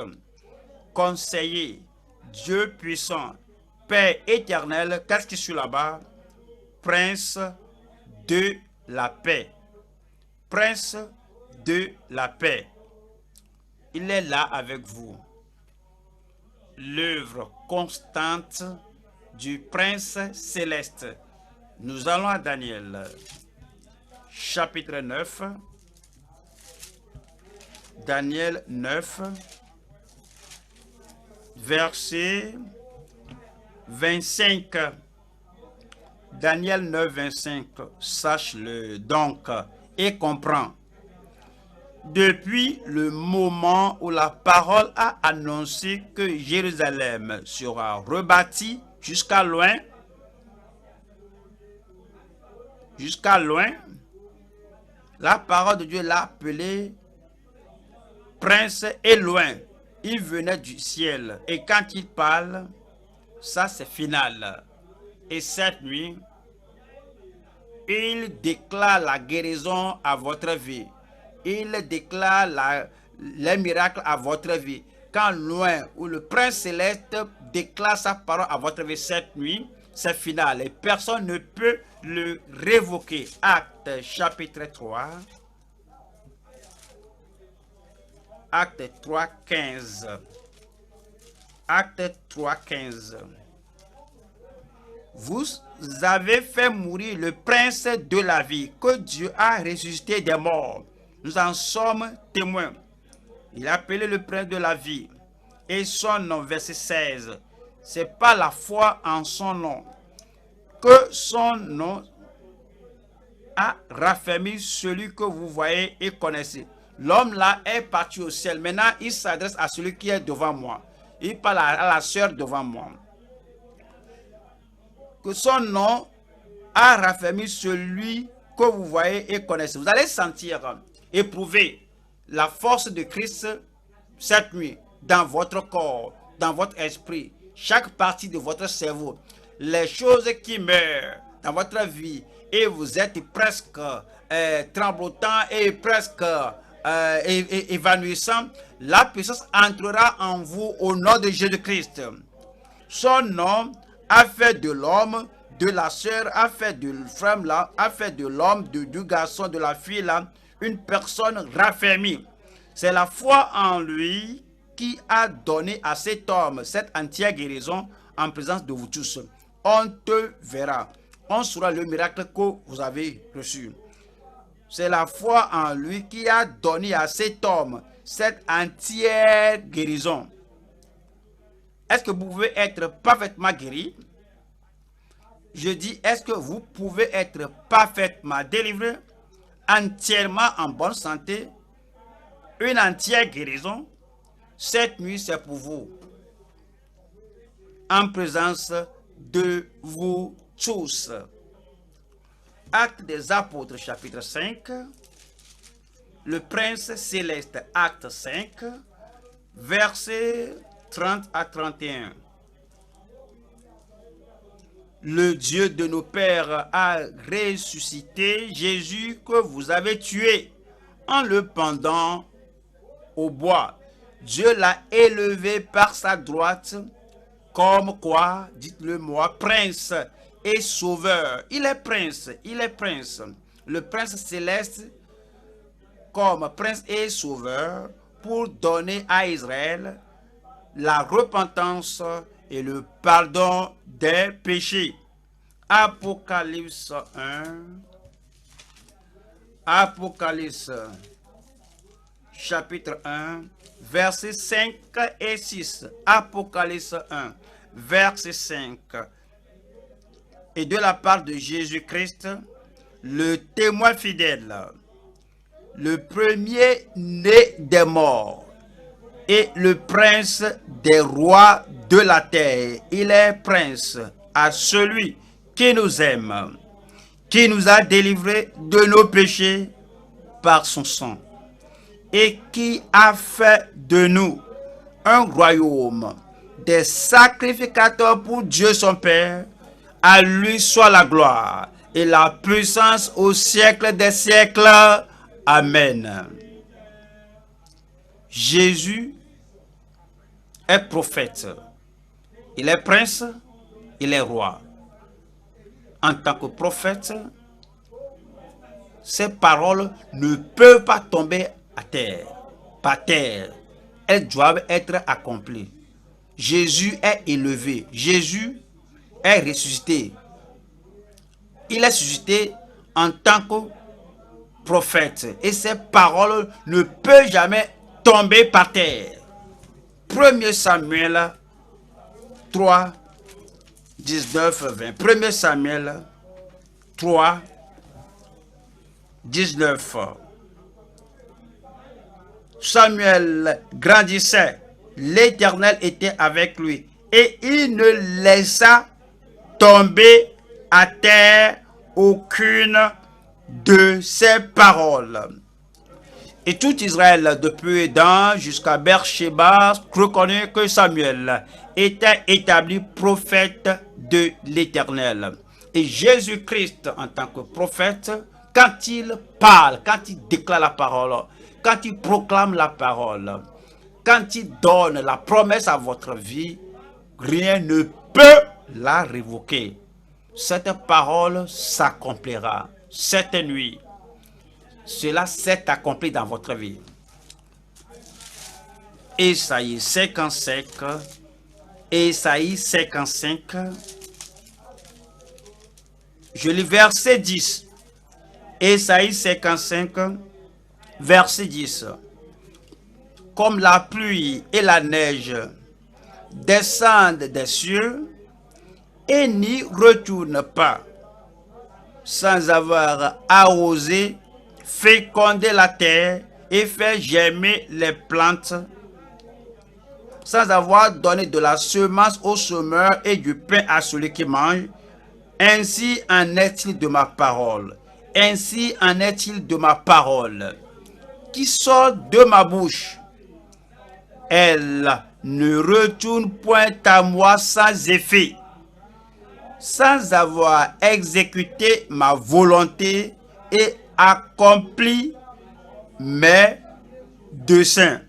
Conseiller, Dieu puissant, Père éternel, qu'est-ce qui est là-bas? Prince de la paix. Prince de la paix. Il est là avec vous. L'œuvre constante du Prince céleste. Nous allons à Daniel, chapitre 9. Daniel 9, verset 25. Daniel 9, 25. Sache-le donc et comprends. Depuis le moment où la parole a annoncé que Jérusalem sera rebâtie jusqu'à loin, la parole de Dieu l'a appelé prince et loin. Il venait du ciel. Et quand il parle, ça c'est final. Et cette nuit, il déclare la guérison à votre vie. Il déclare les miracles à votre vie. Quand loin, où le Prince Céleste déclare sa parole à votre vie cette nuit, c'est final. Et personne ne peut le révoquer. Acte chapitre 3. Acte 3, 15. Acte 3, 15. Vous avez fait mourir le prince de la vie, que Dieu a ressuscité des morts. Nous en sommes témoins. Il a appelé le prince de la vie. Et son nom, verset 16. C'est pas la foi en son nom que son nom a raffermi celui que vous voyez et connaissez. L'homme là est parti au ciel. Maintenant, il s'adresse à celui qui est devant moi. Il parle à la sœur devant moi. Que son nom a raffermi celui que vous voyez et connaissez. Vous allez sentir, éprouver la force de Christ cette nuit dans votre corps, dans votre esprit, chaque partie de votre cerveau. Les choses qui meurent dans votre vie et vous êtes presque tremblotant et presque évanouissant, la puissance entrera en vous au nom de Jésus-Christ. Son nom a fait de l'homme, de la sœur, a fait de femme là, a fait de l'homme, du garçon, de la fille là, une personne raffermie. C'est la foi en lui qui a donné à cet homme cette entière guérison en présence de vous tous. On te verra. On saura le miracle que vous avez reçu. C'est la foi en lui qui a donné à cet homme cette entière guérison. Est-ce que vous pouvez être parfaitement guéri? Je dis, est-ce que vous pouvez être parfaitement délivré, entièrement en bonne santé, une entière guérison? Cette nuit, c'est pour vous. En présence de vous tous. Acte des Apôtres, chapitre 5. Le Prince Céleste, acte 5, versets 30 à 31. Le Dieu de nos pères a ressuscité Jésus que vous avez tué en le pendant au bois. Dieu l'a élevé par sa droite, comme quoi, dites-le moi, prince et sauveur. Il est prince, il est prince. Le prince céleste comme prince et sauveur pour donner à Israël la repentance et le pardon des péchés. Apocalypse 1. Apocalypse chapitre 1, versets 5 et 6. Apocalypse 1, verset 5. Et de la part de Jésus-Christ, le témoin fidèle, le premier-né des morts et le prince des rois de la terre. Il est prince à celui qui nous aime, qui nous a délivrés de nos péchés par son sang et qui a fait de nous un royaume, des sacrificateurs pour Dieu son Père. À lui soit la gloire et la puissance au siècle des siècles. Amen. Jésus est prophète. Il est prince, il est roi. En tant que prophète, ces paroles ne peuvent pas tomber à terre, par terre. Elles doivent être accomplies. Jésus est élevé. Jésus est ressuscité. Il est ressuscité en tant que prophète. Et ces paroles ne peuvent jamais tomber par terre. 1 Samuel 3, 19, 20. 1 Samuel 3, 19. Samuel grandissait, l'Éternel était avec lui, et il ne laissa tomber à terre aucune de ses paroles. Et tout Israël, depuis Dan jusqu'à Beersheba, reconnaît que Samuel était établi prophète de l'Éternel. Et Jésus-Christ, en tant que prophète, quand il parle, quand il déclare la parole, quand il proclame la parole, quand il donne la promesse à votre vie, rien ne peut la révoquer. Cette parole s'accomplira cette nuit. Cela s'est accompli dans votre vie. Ésaïe 55, Ésaïe 55, je lis verset 10. Ésaïe 55, verset 10. Comme la pluie et la neige descendent des cieux et n'y retournent pas, sans avoir arrosé, fécondé la terre et fait germer les plantes, sans avoir donné de la semence au semeur et du pain à celui qui mange, ainsi en est-il de ma parole. Ainsi en est-il de ma parole qui sort de ma bouche. Elle ne retourne point à moi sans effet, sans avoir exécuté ma volonté et accompli mes desseins.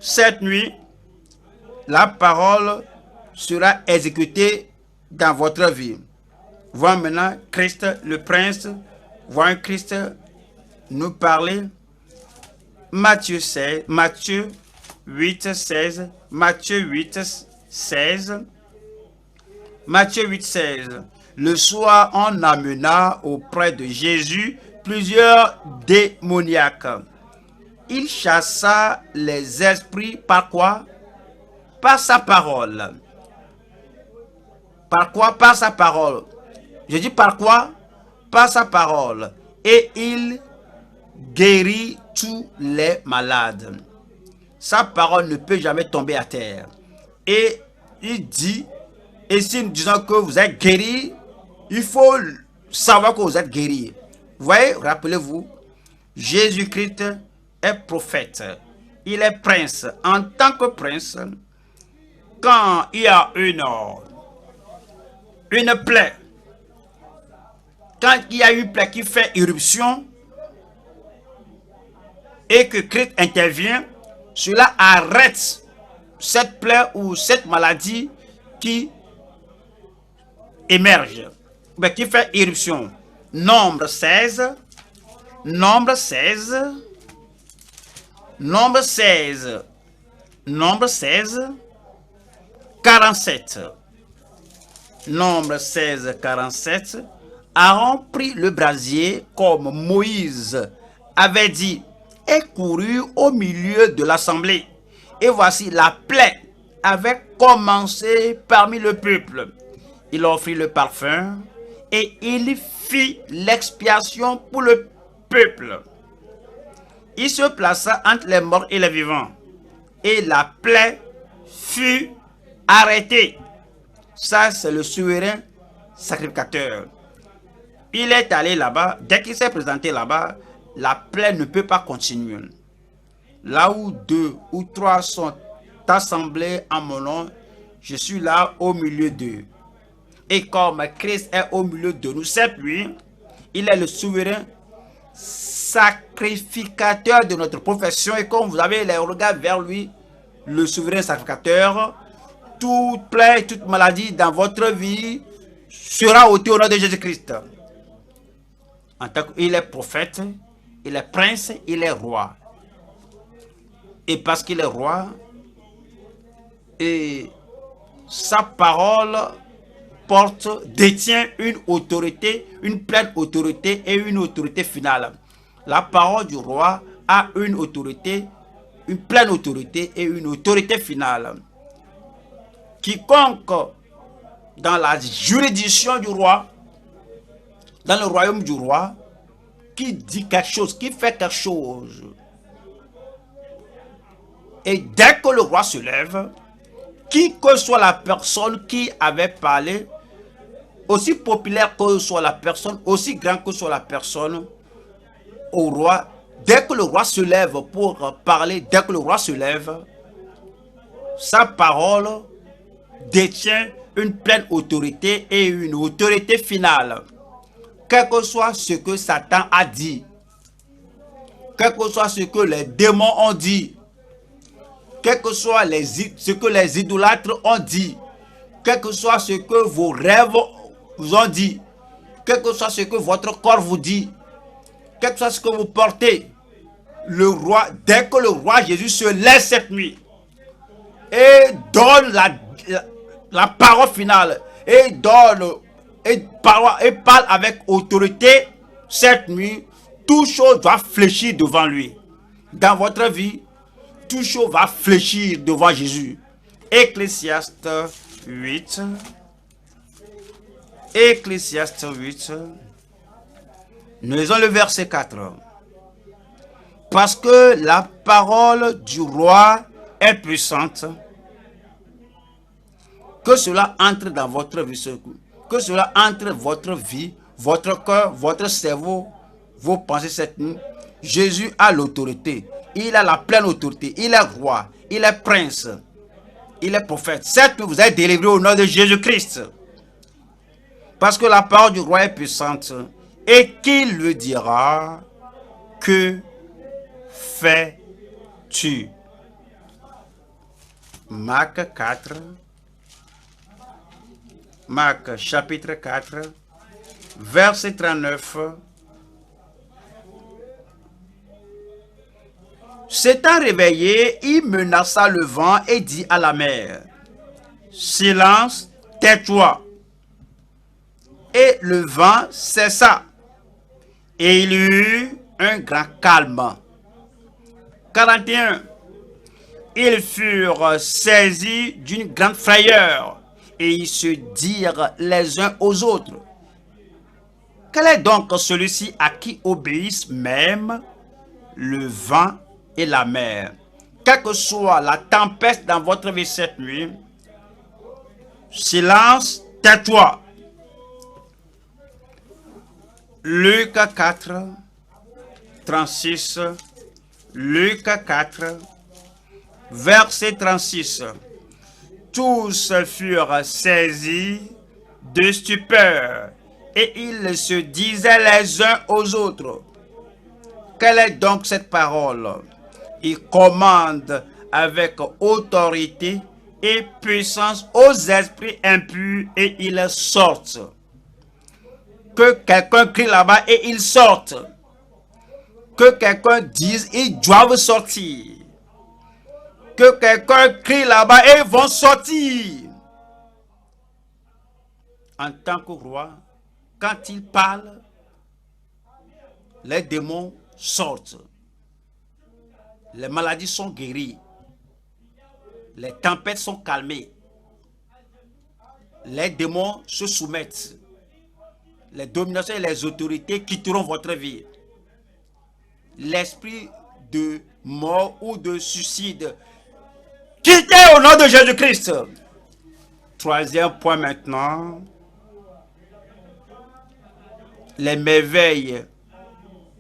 Cette nuit, la parole sera exécutée dans votre vie. Voyons maintenant Christ, le prince, voyons Christ nous parler. Matthieu 8, 16, Matthieu 8, 16, Matthieu 8, 16. Le soir, on amena auprès de Jésus plusieurs démoniaques. Il chassa les esprits par quoi? Par sa parole. Par quoi? Par sa parole. Je dis par quoi? Par sa parole. Et il guérit tous les malades. Sa parole ne peut jamais tomber à terre. Et il dit, et si nous disons que vous êtes guéri, il faut savoir que vous êtes guéri. Vous voyez, rappelez-vous, Jésus-Christ est prophète. Il est prince. En tant que prince, quand il y a une plaie, quand il y a une plaie qui fait éruption et que Christ intervient, cela arrête cette plaie ou cette maladie qui émerge, mais qui fait éruption. Nombre 16, Nombre 16, Nombre 16, Nombre 16, 47. Nombre 16, 47. Aaron prit le brasier comme Moïse avait dit et courut au milieu de l'assemblée. Et voici la plaie avait commencé parmi le peuple. Il offrit le parfum et il fit l'expiation pour le peuple. Il se plaça entre les morts et les vivants. Et la plaie fut arrêtée. Ça, c'est le souverain sacrificateur. Il est allé là-bas. Dès qu'il s'est présenté là-bas, la plaie ne peut pas continuer. Là où 2 ou 3 sont assemblés en mon nom, je suis là au milieu d'eux. Et comme Christ est au milieu de nous cette nuit, il est le souverain sacrificateur de notre profession. Et comme vous avez les regards vers lui, le souverain sacrificateur, toute plaie, toute maladie dans votre vie sera ôtée au nom de Jésus-Christ. En tant qu'il est prophète, il est prince, il est roi. Et parce qu'il est roi, et sa parole détient une autorité, une pleine autorité et une autorité finale. La parole du roi a une autorité, une pleine autorité et une autorité finale. Quiconque dans la juridiction du roi, dans le royaume du roi, qui dit quelque chose, qui fait quelque chose, et dès que le roi se lève, qui que soit la personne qui avait parlé, aussi populaire que soit la personne, aussi grand que soit la personne, au roi, dès que le roi se lève pour parler, dès que le roi se lève, sa parole détient une pleine autorité et une autorité finale. Quel que soit ce que Satan a dit, quel que soit ce que les démons ont dit, quel que soit ce que les idolâtres ont dit, quel que soit ce que vos rêves vous ont dit, quel que soit ce que votre corps vous dit, quel que soit ce que vous portez, le roi, dès que le roi Jésus se lève cette nuit et donne la parole finale et parle avec autorité, cette nuit, toute chose doit fléchir devant lui. Dans votre vie, toute chose va fléchir devant Jésus. Ecclésiaste 8. Ecclésiaste 8. Nous lisons le verset 4. Parce que la parole du roi est puissante, que cela entre dans votre vie, que cela entre votre vie, votre cœur, votre cerveau, vos pensées cette nuit. Jésus a l'autorité, il a la pleine autorité, il est roi, il est prince, il est prophète. Cette nuit, vous êtes délivré au nom de Jésus-Christ. Parce que la parole du roi est puissante, et qu'il le dira, que fais-tu? Marc 4, Marc chapitre 4, verset 39. S'étant réveillé, il menaça le vent et dit à la mer, silence, tais-toi. Et le vent cessa, et il y eut un grand calme. 41. Ils furent saisis d'une grande frayeur, et ils se dirent les uns aux autres, quel est donc celui-ci à qui obéissent même le vent et la mer? Quelle que soit la tempête dans votre vie cette nuit, silence, tais-toi. Luc 4, 36. Luc 4, verset 36. Tous furent saisis de stupeur et ils se disaient les uns aux autres, quelle est donc cette parole? Il commande avec autorité et puissance aux esprits impurs et ils sortent. Que quelqu'un crie là-bas et ils sortent. Que quelqu'un dise ils doivent sortir. Que quelqu'un crie là-bas et ils vont sortir. En tant que roi, quand il parle, les démons sortent. Les maladies sont guéries. Les tempêtes sont calmées. Les démons se soumettent. Les dominations et les autorités quitteront votre vie. L'esprit de mort ou de suicide, quittez au nom de Jésus-Christ. Troisième point maintenant. Les merveilles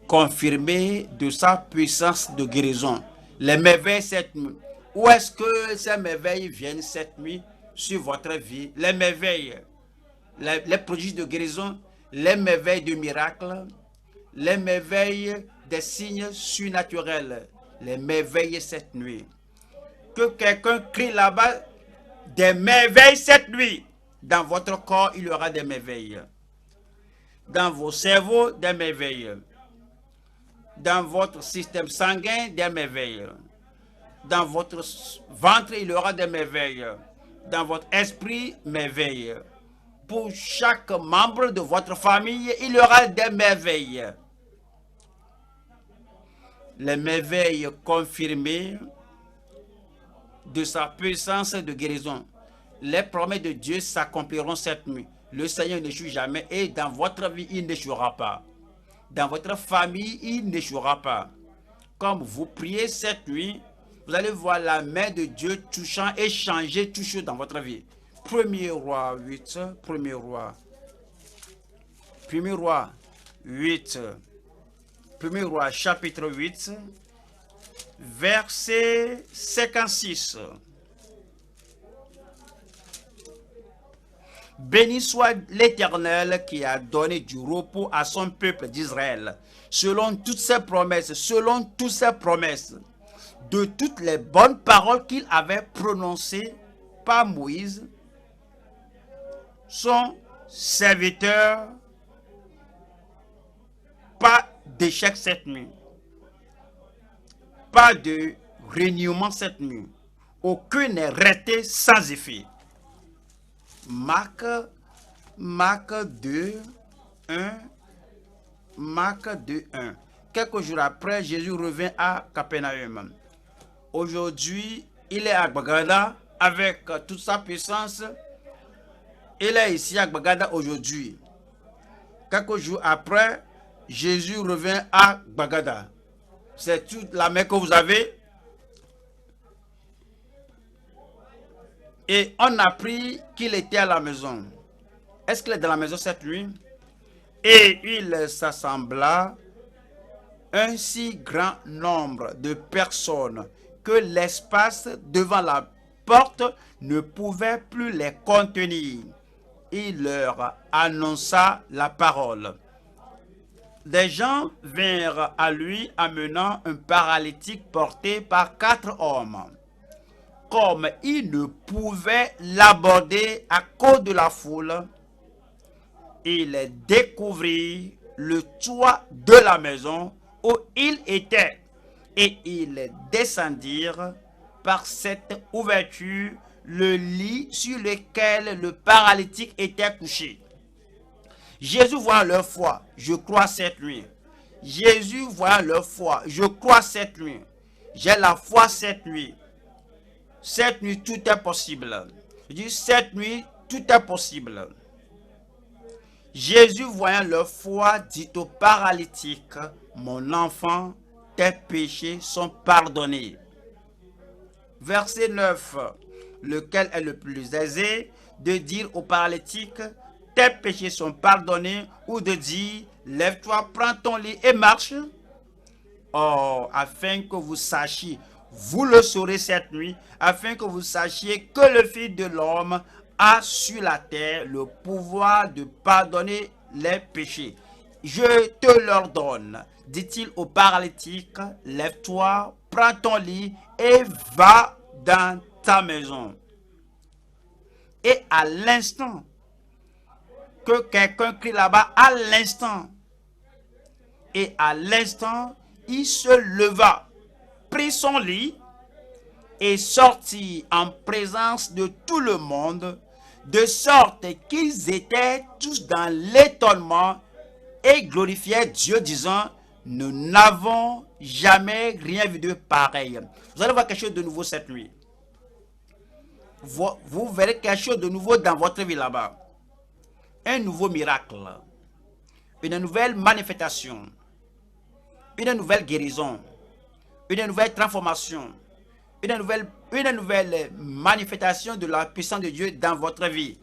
confirmées de sa puissance de guérison. Les merveilles cette nuit. Où est-ce que ces merveilles viennent cette nuit sur votre vie? Les merveilles, les prodiges de guérison, les merveilles de miracles, les merveilles des signes surnaturels, les merveilles cette nuit. Que quelqu'un crie là-bas des merveilles cette nuit. Dans votre corps, il y aura des merveilles. Dans vos cerveaux, des merveilles. Dans votre système sanguin, des merveilles. Dans votre ventre, il y aura des merveilles. Dans votre esprit, merveilles. Pour chaque membre de votre famille, il y aura des merveilles. Les merveilles confirmées de sa puissance de guérison. Les promesses de Dieu s'accompliront cette nuit. Le Seigneur n'échoue jamais et dans votre vie, il n'échouera pas. Dans votre famille, il n'échouera pas. Comme vous priez cette nuit, vous allez voir la main de Dieu touchant et changer tout chose dans votre vie. Premier roi 8, premier roi 8, 1er Roi chapitre 8, verset 56. Béni soit l'Éternel qui a donné du repos à son peuple d'Israël, selon toutes ses promesses, de toutes les bonnes paroles qu'il avait prononcées par Moïse, son serviteur. Pas d'échec cette nuit, pas de reniement cette nuit, aucun n'est raté sans effet. Marc 2, 1. Quelques jours après, Jésus revient à Capernaum. Aujourd'hui, il est à Bagdad avec toute sa puissance. Il est ici à Bagdad aujourd'hui. Quelques jours après, Jésus revient à Bagdad. C'est toute la main que vous avez. Et on a appris qu'il était à la maison. Est-ce qu'il est dans la maison cette nuit? Et il s'assembla un si grand nombre de personnes que l'espace devant la porte ne pouvait plus les contenir. Il leur annonça la parole. Des gens vinrent à lui amenant un paralytique porté par 4 hommes. Comme il ne pouvait l'aborder à cause de la foule, il découvrit le toit de la maison où il était, et ils descendirent par cette ouverture le lit sur lequel le paralytique était couché. Jésus voit leur foi, je crois cette nuit. Jésus voit leur foi, je crois cette nuit. J'ai la foi cette nuit. Cette nuit, tout est possible. Je dis, cette nuit, tout est possible. Jésus, voyant leur foi, dit au paralytique, mon enfant, tes péchés sont pardonnés. Verset 9, lequel est le plus aisé de dire au paralytique, tes péchés sont pardonnés, ou de dire, lève-toi, prends ton lit et marche. Or, afin que vous sachiez, vous le saurez cette nuit, afin que vous sachiez que le Fils de l'homme a sur la terre le pouvoir de pardonner les péchés. Je te l'ordonne, dit-il au paralytique, lève-toi, prends ton lit et va dans ta maison. Et à l'instant que quelqu'un crie là-bas, à l'instant, il se leva, prit son lit et sortit en présence de tout le monde, de sorte qu'ils étaient tous dans l'étonnement et glorifiaient Dieu, disant, nous n'avons jamais rien vu de pareil. Vous allez voir quelque chose de nouveau cette nuit. Vous verrez quelque chose de nouveau dans votre vie là-bas. Un nouveau miracle, une nouvelle manifestation, une nouvelle guérison, une nouvelle transformation, une nouvelle manifestation de la puissance de Dieu dans votre vie.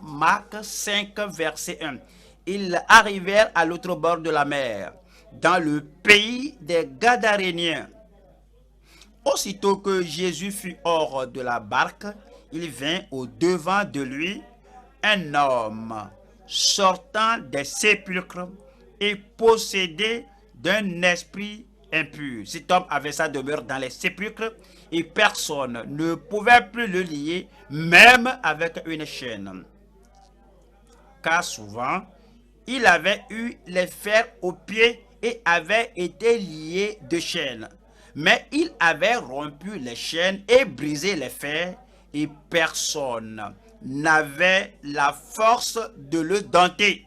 Marc 5, verset 1. Ils arrivèrent à l'autre bord de la mer, dans le pays des Gadaréniens. Aussitôt que Jésus fut hors de la barque, il vint au-devant de lui un homme sortant des sépulcres et possédé d'un esprit impur. Cet homme avait sa demeure dans les sépulcres et personne ne pouvait plus le lier, même avec une chaîne. Car souvent, il avait eu les fers aux pieds et avait été lié de chaînes. Mais il avait rompu les chaînes et brisé les fers, et personne n'avait la force de le dompter.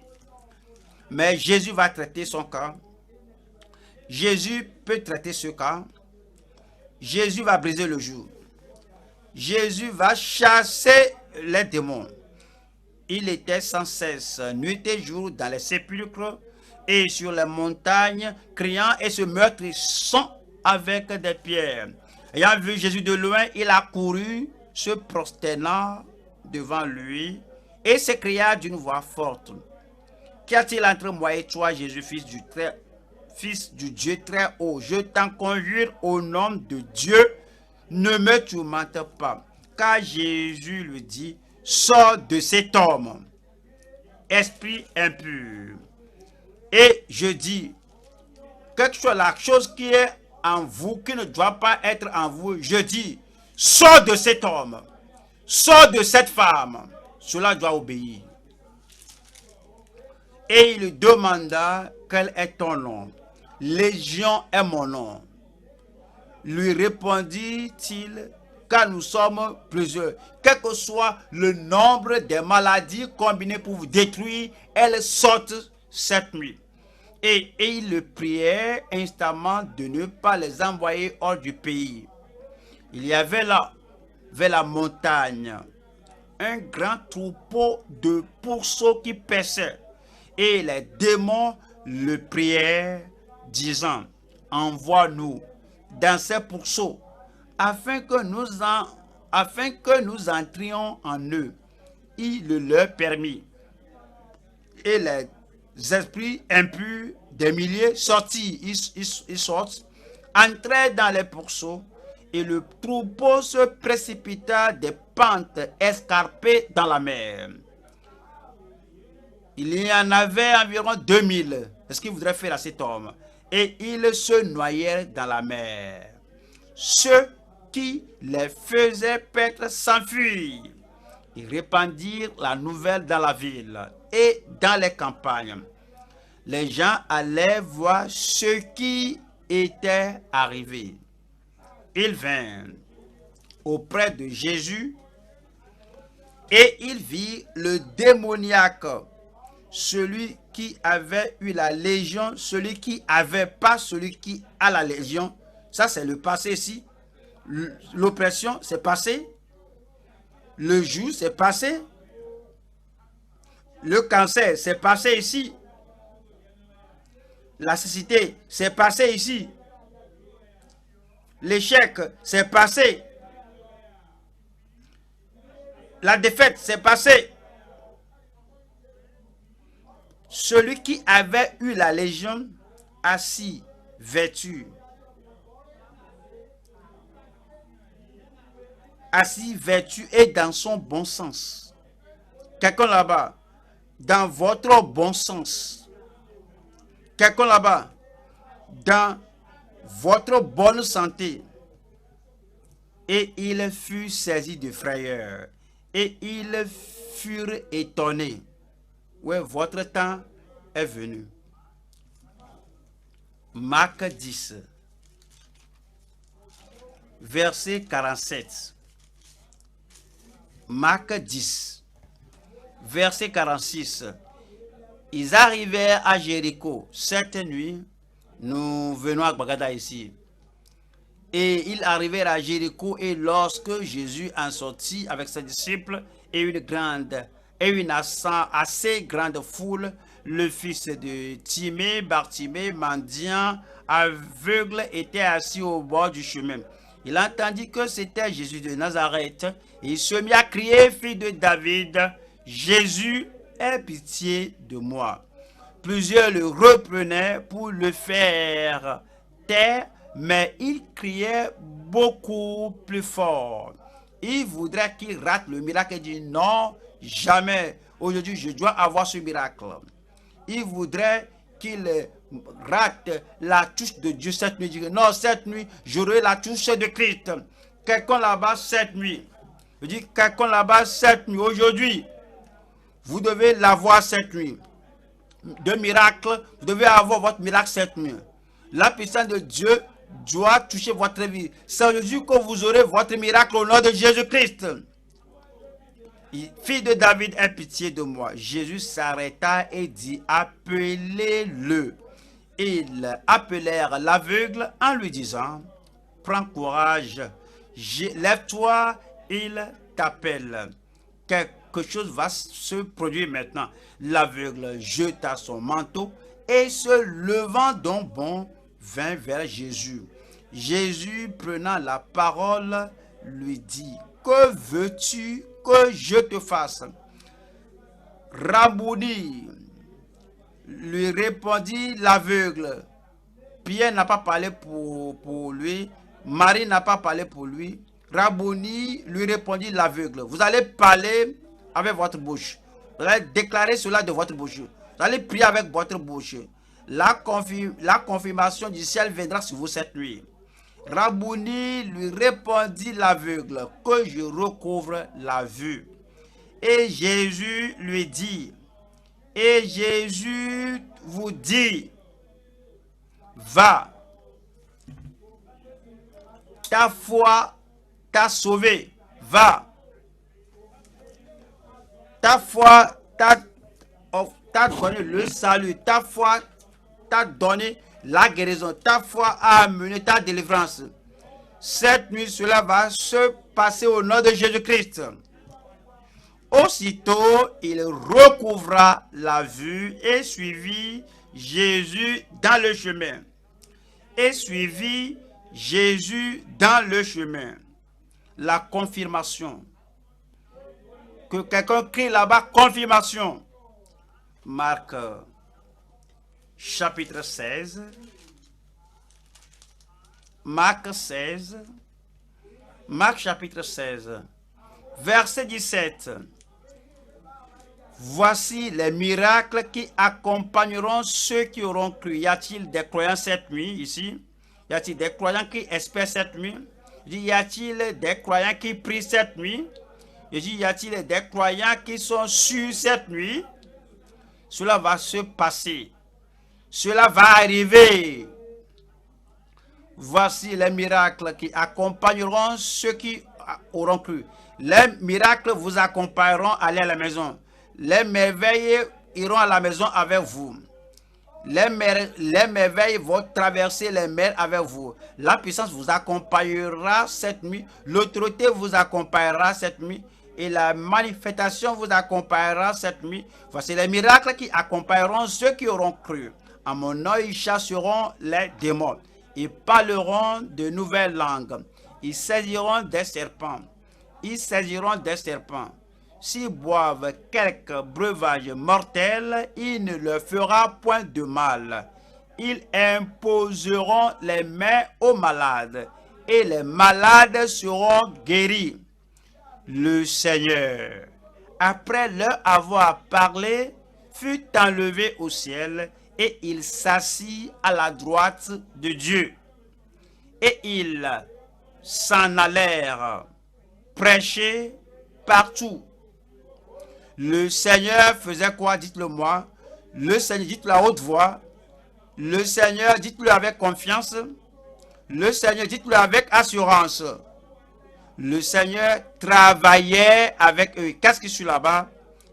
Mais Jésus va traiter son cas. Jésus peut traiter ce cas. Jésus va briser le joug. Jésus va chasser les démons. Il était sans cesse, nuit et jour, dans les sépulcres et sur les montagnes, criant et se meurtrissant avec des pierres. Ayant vu Jésus de loin, il a couru, se prosternant devant lui, et s'écria d'une voix forte, Qu'y a-t-il entre moi et toi, Jésus, fils du Dieu très haut? Je t'en conjure au nom de Dieu, ne me tourmente pas. Car Jésus lui dit, sors de cet homme, esprit impur. Et je dis, quelle que soit la chose qui est en vous, qui ne doit pas être en vous, je dis, sors de cet homme, sors de cette femme. Cela doit obéir. Et il demanda, quel est ton nom? Légion est mon nom. Lui répondit-il, car nous sommes plusieurs. Quel que soit le nombre des maladies combinées pour vous détruire, elles sortent cette nuit. Et il le priait instamment de ne pas les envoyer hors du pays. Il y avait là, vers la montagne, un grand troupeau de pourceaux qui paissaient. Et les démons le prièrent, disant, envoie-nous dans ces pourceaux, afin que nous entrions en eux. Il le leur permit. Et les esprits impurs des milliers sortis, ils sortent, entrèrent dans les pourceaux, et le troupeau se précipita des pentes escarpées dans la mer. Il y en avait environ 2000. Est-ce qu'il voudrait faire à cet homme? Et ils se noyèrent dans la mer. Ceux qui les faisaient paître s'enfuirent. Ils répandirent la nouvelle dans la ville et dans les campagnes. Les gens allaient voir ce qui était arrivé. Ils vinrent auprès de Jésus et ils virent le démoniaque, celui qui avait eu la légion, celui qui avait pas, celui qui a la légion. Ça, c'est le passé ici. L'oppression, c'est passé. Le joug, c'est passé. Le cancer, c'est passé ici. La cécité, c'est passé ici. L'échec, c'est passé. La défaite, c'est passé. Celui qui avait eu la légion, assis, vêtu. Assis, vêtu et dans son bon sens. Quelqu'un là-bas, dans votre bon sens. Quelqu'un là-bas, dans votre bonne santé. Et il fut saisi de frayeur. Et ils furent étonnés. Oui, votre temps est venu. Marc 10, verset 47. Marc 10, verset 46. Ils arrivèrent à Jéricho cette nuit. Nous venons à Bagdad ici. Et ils arrivèrent à Jéricho, et lorsque Jésus en sortit avec ses disciples et une assez grande foule, le fils de Timée, Bartimée, mendiant, aveugle, était assis au bord du chemin. Il entendit que c'était Jésus de Nazareth, et il se mit à crier, fils de David, Jésus, aie pitié de moi. Plusieurs le reprenaient pour le faire taire, mais il criait beaucoup plus fort. Il voudrait qu'il rate le miracle et dit non, jamais. Aujourd'hui, je dois avoir ce miracle. Il voudrait qu'il rate la touche de Dieu cette nuit. Il dit non, cette nuit, j'aurai la touche de Christ. Quelqu'un là-bas cette nuit. Je dis quelqu'un là-bas cette nuit. Aujourd'hui, vous devez l'avoir cette nuit. De miracle, vous devez avoir votre miracle cette nuit. La puissance de Dieu doit toucher votre vie. C'est aujourd'hui que vous aurez votre miracle au nom de Jésus-Christ. Fille de David, aie pitié de moi. Jésus s'arrêta et dit, appelez-le. Ils appelèrent l'aveugle en lui disant, prends courage, lève-toi, il t'appelle. Quelque chose va se produire maintenant. L'aveugle jeta son manteau et se levant d'un bond, vint vers Jésus. Jésus, prenant la parole, lui dit, que veux-tu que je te fasse? Rabouni, lui répondit l'aveugle. Pierre n'a pas parlé pour lui. Marie n'a pas parlé pour lui. Rabouni lui répondit l'aveugle. Vous allez parler avec votre bouche. Vous allez déclarer cela de votre bouche. Vous allez prier avec votre bouche. La confirmation du ciel viendra sur vous cette nuit. Rabouni lui répondit l'aveugle, que je recouvre la vue. Et Jésus lui dit, et Jésus vous dit, va, ta foi t'a sauvé, va. Ta foi t'a donné le salut, ta foi t'a donné la guérison, ta foi a amené ta délivrance. Cette nuit, cela va se passer au nom de Jésus-Christ. Aussitôt, il recouvra la vue et suivit Jésus dans le chemin. Et suivit Jésus dans le chemin. La confirmation. Que quelqu'un crie là-bas, confirmation. Marc chapitre 16. Marc 16. Marc chapitre 16. Verset 17. Voici les miracles qui accompagneront ceux qui auront cru. Y a-t-il des croyants cette nuit ici? Y a-t-il des croyants qui espèrent cette nuit? Y a-t-il des croyants qui prient cette nuit? Y a-t-il des croyants qui sont sûrs cette nuit? Cela va se passer. Cela va arriver. Voici les miracles qui accompagneront ceux qui auront cru. Les miracles vous accompagneront à aller à la maison. Les merveilles iront à la maison avec vous. Les merveilles vont traverser les mers avec vous. La puissance vous accompagnera cette nuit. L'autorité vous accompagnera cette nuit. Et la manifestation vous accompagnera cette nuit. Voici les miracles qui accompagneront ceux qui auront cru. En mon nom, ils chasseront les démons. Ils parleront de nouvelles langues. Ils saisiront des serpents. Ils saisiront des serpents. S'ils boivent quelque breuvage mortel, il ne leur fera point de mal. Ils imposeront les mains aux malades, et les malades seront guéris. Le Seigneur, après leur avoir parlé, fut enlevé au ciel, et il s'assit à la droite de Dieu. Et ils s'en allèrent prêcher partout. Le Seigneur faisait quoi? Dites-le moi. Le Seigneur, dites-le à haute voix. Le Seigneur, dites-le avec confiance. Le Seigneur, dites-le avec assurance. Le Seigneur travaillait avec eux. Qu'est-ce qui suit là-bas?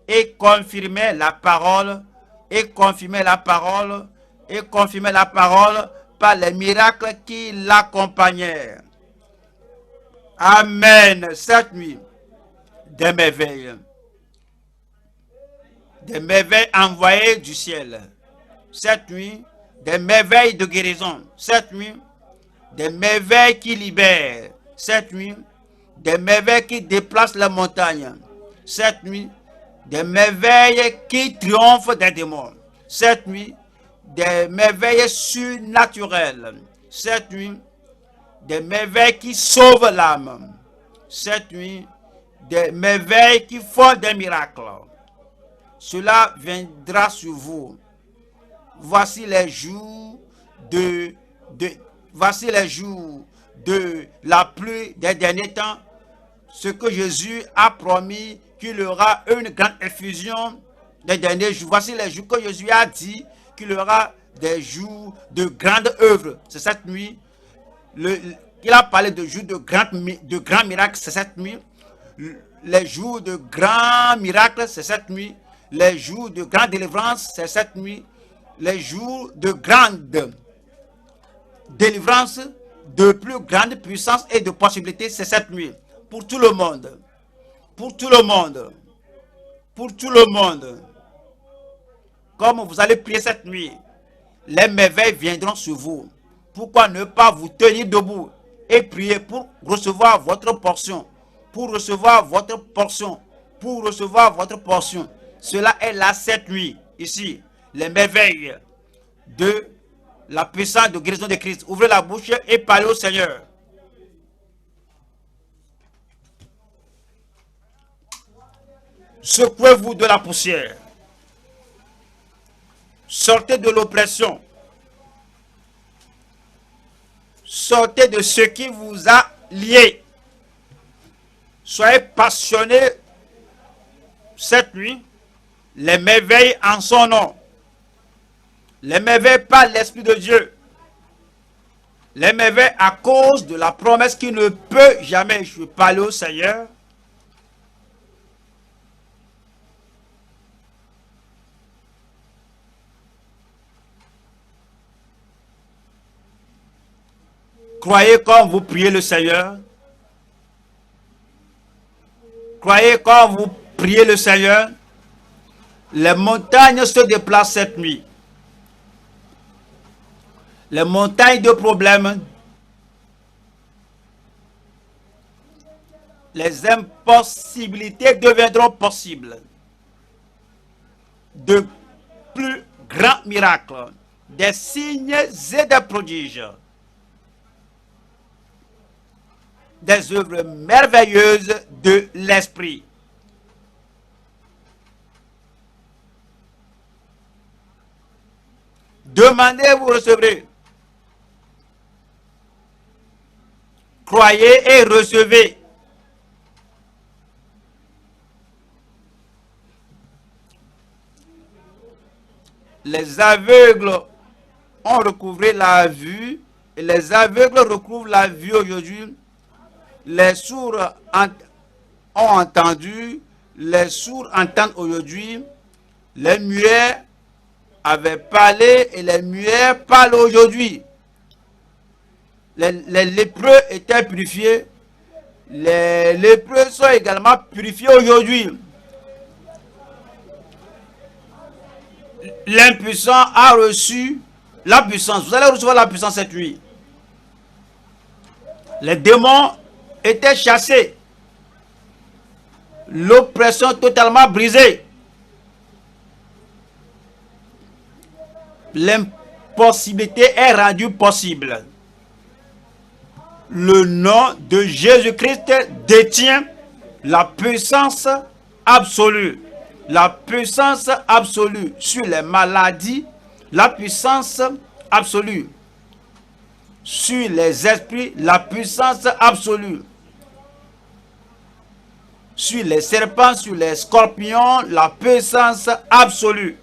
Et confirmait la parole. Et confirmait la parole. Et confirmait la parole par les miracles qui l'accompagnaient. Amen. Cette nuit, des merveilles. Des merveilles envoyées du ciel. Cette nuit, des merveilles de guérison. Cette nuit, des merveilles qui libèrent. Cette nuit, des merveilles qui déplacent la montagne. Cette nuit, des merveilles qui triomphent des démons. Cette nuit, des merveilles surnaturelles. Cette nuit, des merveilles qui sauvent l'âme. Cette nuit, des merveilles qui font des miracles. Cela viendra sur vous. Voici les jours voici les jours de la pluie des derniers temps. Ce que Jésus a promis qu'il y aura une grande effusion des derniers jours. Voici les jours que Jésus a dit qu'il y aura des jours de grandes œuvres. C'est cette nuit. Il a parlé de jours de grands miracles. C'est cette nuit. Les jours de grands miracles, c'est cette nuit. Les jours de grande délivrance, c'est cette nuit. Les jours de grande délivrance, de plus grande puissance et de possibilités, c'est cette nuit. Pour tout le monde. Pour tout le monde. Pour tout le monde. Comme vous allez prier cette nuit, les merveilles viendront sur vous. Pourquoi ne pas vous tenir debout et prier pour recevoir votre portion? Pour recevoir votre portion. Pour recevoir votre portion. Cela est là cette nuit, ici. les merveilles de la puissance de guérison de Christ. Ouvrez la bouche et parlez au Seigneur. Secouez-vous de la poussière. Sortez de l'oppression. Sortez de ce qui vous a lié. Soyez passionnés cette nuit. Les merveilles en son nom. Les merveilles par l'Esprit de Dieu. Les merveilles à cause de la promesse qui ne peut jamais échouer. Parlez au Seigneur. Croyez quand vous priez le Seigneur. Croyez quand vous priez le Seigneur. Les montagnes se déplacent cette nuit. Les montagnes de problèmes. Les impossibilités deviendront possibles. De plus grands miracles. Des signes et des prodiges. Des œuvres merveilleuses de l'Esprit. Demandez, vous recevrez. Croyez et recevez. Les aveugles ont recouvré la vue. Et les aveugles recouvrent la vue aujourd'hui. Les sourds ont entendu. Les sourds entendent aujourd'hui. Les muets avaient parlé et les muets parlent aujourd'hui. Les lépreux étaient purifiés. Les lépreux sont également purifiés aujourd'hui. L'impuissant a reçu la puissance. Vous allez recevoir la puissance cette nuit. Les démons étaient chassés. L'oppression totalement brisée. L'impossibilité est rendue possible. Le nom de Jésus-Christ détient la puissance absolue. La puissance absolue sur les maladies. La puissance absolue sur les esprits. La puissance absolue sur les serpents, sur les scorpions. La puissance absolue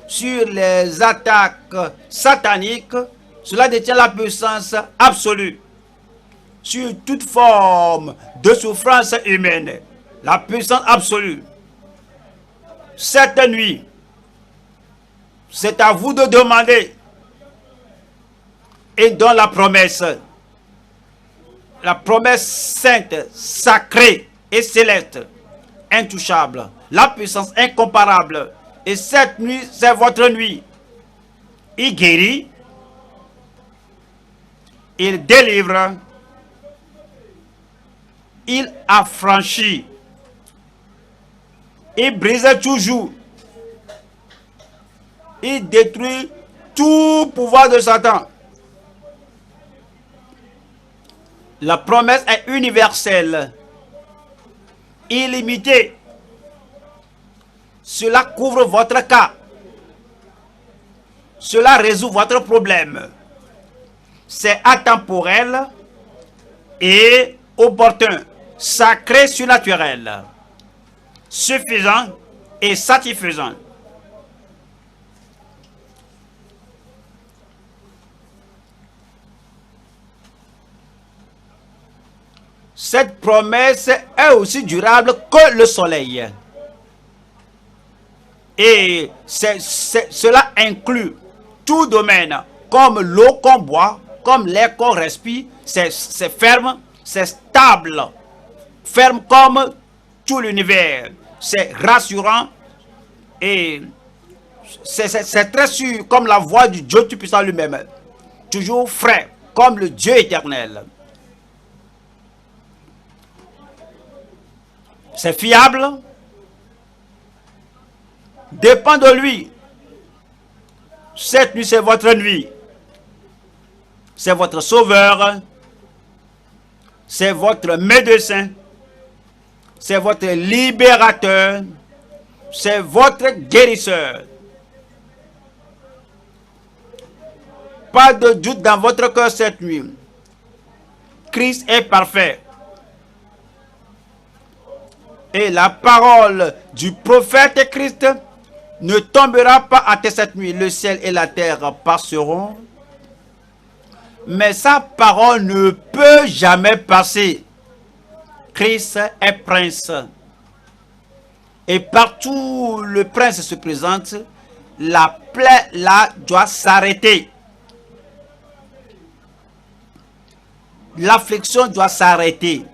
sur les attaques sataniques. Cela détient la puissance absolue sur toute forme de souffrance humaine. La puissance absolue. Cette nuit, c'est à vous de demander. Et dans la promesse sainte, sacrée et céleste, intouchable, la puissance incomparable. Et cette nuit, c'est votre nuit. Il guérit. Il délivre, il affranchit, il brise toujours, il détruit tout pouvoir de Satan. La promesse est universelle, illimitée. Cela couvre votre cas. Cela résout votre problème. C'est atemporel et opportun, sacré, surnaturel, suffisant et satisfaisant. Cette promesse est aussi durable que le soleil. Et cela inclut tout domaine, comme l'eau qu'on boit, comme l'air qu'on respire. C'est ferme, c'est stable, ferme comme tout l'univers. C'est rassurant et c'est très sûr, comme la voix du Dieu Tout-Puissant lui-même. Toujours frais, comme le Dieu éternel. C'est fiable. dépend de lui. Cette nuit, c'est votre nuit. C'est votre sauveur. C'est votre médecin. C'est votre libérateur. C'est votre guérisseur. Pas de doute dans votre cœur cette nuit. Christ est parfait. Et la parole du prophète Christ ne tombera pas à terre cette nuit. Le ciel et la terre passeront, mais sa parole ne peut jamais passer. Christ est prince. Et partout où le prince se présente, la plaie là doit s'arrêter. L'affliction doit s'arrêter.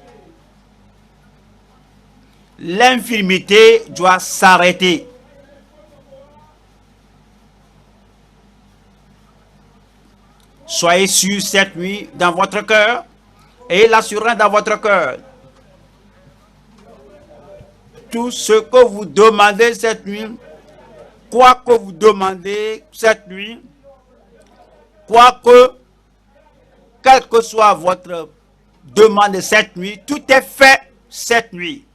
L'infirmité doit s'arrêter. Soyez sûrs cette nuit dans votre cœur et l'assurance dans votre cœur. Tout ce que vous demandez cette nuit, quoi que vous demandez cette nuit, quelle que soit votre demande cette nuit, tout est fait cette nuit.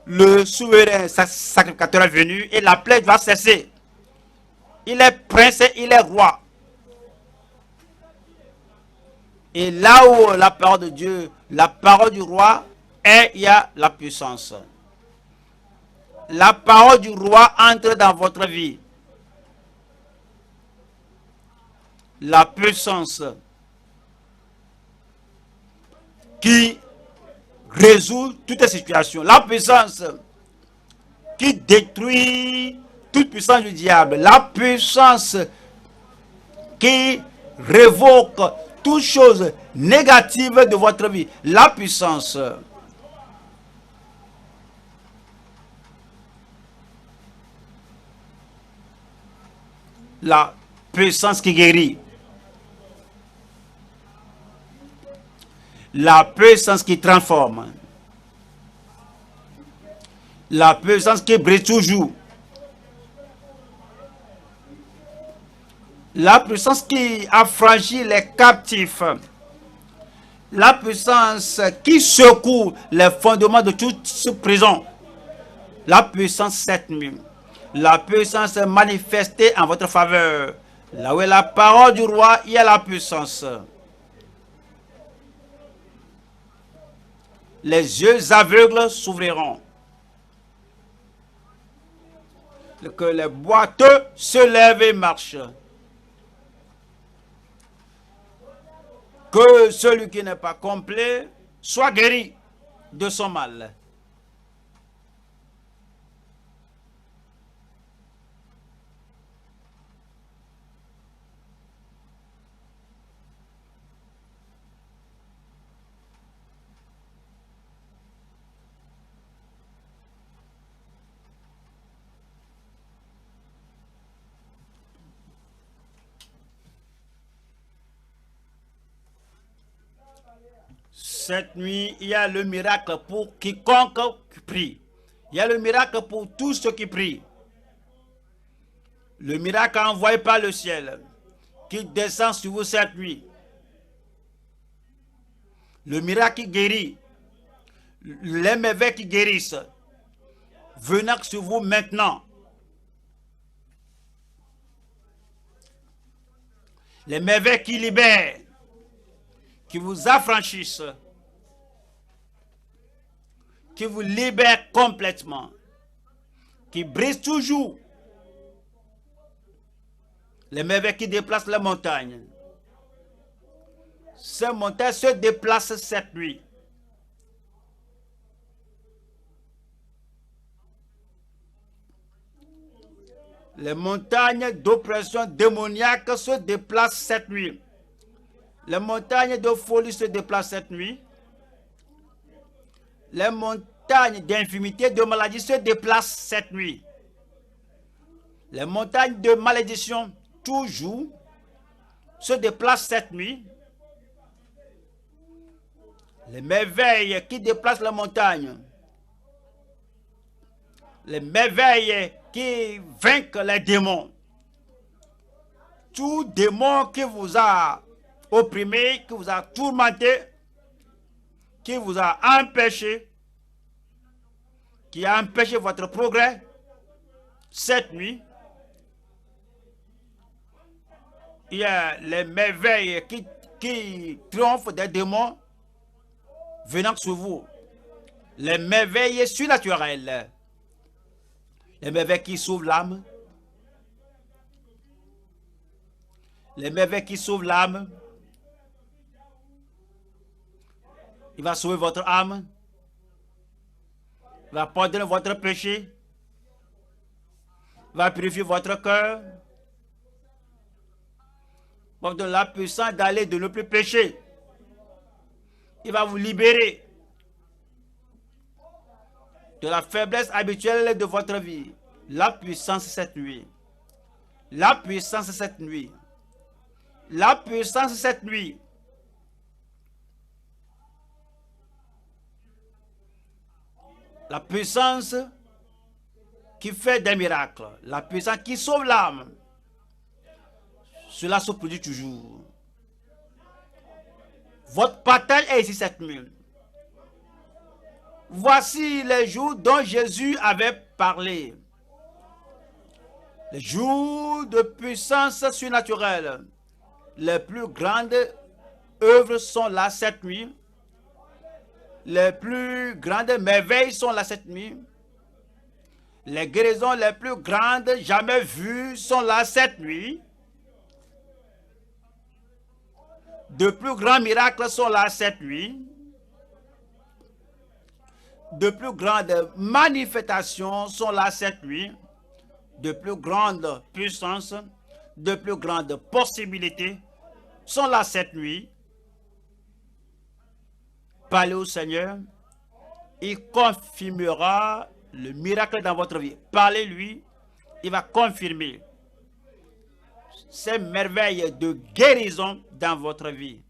Le souverain sacrificateur est venu et la plaie va cesser. Il est prince et il est roi. Et là où la parole de Dieu, la parole du roi est, il y a la puissance. La parole du roi entre dans votre vie. La puissance qui résout toutes les situations. La puissance qui détruit toute puissance du diable. La puissance qui révoque toute chose négative de votre vie. La puissance. La puissance qui guérit. La puissance qui transforme. La puissance qui brille toujours. La puissance qui affranchit les captifs. La puissance qui secoue les fondements de toute prison. La puissance cette nuit. La puissance manifestée en votre faveur. Là où est la parole du roi, il y a la puissance. Les yeux aveugles s'ouvriront. Que les boiteux se lèvent et marchent. Que celui qui n'est pas complet soit guéri de son mal. Cette nuit, il y a le miracle pour quiconque prie. Il y a le miracle pour tous ceux qui prient. Le miracle envoyé par le ciel qui descend sur vous cette nuit. Le miracle qui guérit. Les merveilles qui guérissent. Venant sur vous maintenant. Les merveilles qui libèrent. Qui vous affranchissent. Qui vous libère complètement, qui brise toujours. Les merveilles qui déplacent les montagnes. Ces montagnes se déplacent cette nuit. Les montagnes d'oppression démoniaque se déplacent cette nuit. Les montagnes de folie se déplacent cette nuit. Les montagnes d'infirmité, de maladie se déplacent cette nuit. Les montagnes de malédiction, toujours, se déplacent cette nuit. Les merveilles qui déplacent les montagnes les merveilles qui vainquent les démons. Tout démon qui vous a opprimé, qui vous a tourmenté, qui vous a empêché, qui a empêché votre progrès, cette nuit, il y a les merveilles qui triomphent des démons venant sur vous. Les merveilles surnaturelles. Les merveilles qui sauvent l'âme. Les merveilles qui sauvent l'âme. Il va sauver votre âme. Il va pardonner votre péché. Il va purifier votre cœur. Il va vous donner la puissance d'aller de ne plus pécher. Il va vous libérer de la faiblesse habituelle de votre vie. La puissance cette nuit. La puissance cette nuit. La puissance cette nuit. La puissance qui fait des miracles. La puissance qui sauve l'âme. Cela se produit toujours. Votre partage est ici cette nuit. Voici les jours dont Jésus avait parlé. Les jours de puissance surnaturelle. Les plus grandes œuvres sont là cette nuit. Les plus grandes merveilles sont là cette nuit. Les guérisons les plus grandes jamais vues sont là cette nuit. De plus grands miracles sont là cette nuit. De plus grandes manifestations sont là cette nuit. De plus grandes puissances, de plus grandes possibilités sont là cette nuit. Parlez au Seigneur. Il confirmera le miracle dans votre vie. Parlez-lui. Il va confirmer ces merveilles de guérison dans votre vie.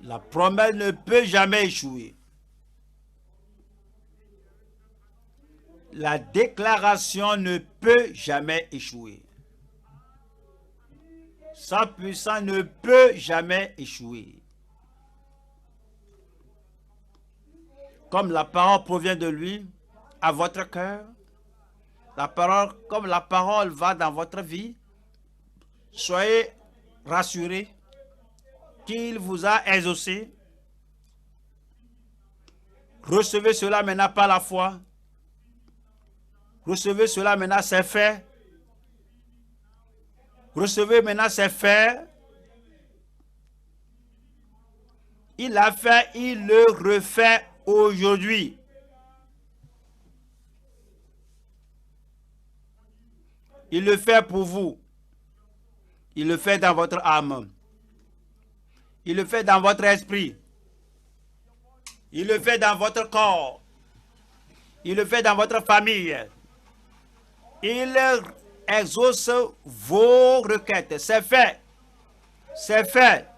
La promesse ne peut jamais échouer. La déclaration ne peut jamais échouer. Sa puissance ne peut jamais échouer. Comme la parole provient de lui, à votre cœur, comme la parole va dans votre vie, soyez rassurés qu'il vous a exaucé. Recevez cela maintenant par la foi. Recevez cela maintenant, c'est fait. Recevez maintenant, c'est fait. Il l'a fait, il le refait aujourd'hui. Il le fait pour vous. Il le fait dans votre âme. Il le fait dans votre esprit. Il le fait dans votre corps. Il le fait dans votre famille. Il exauce vos requêtes. C'est fait. C'est fait.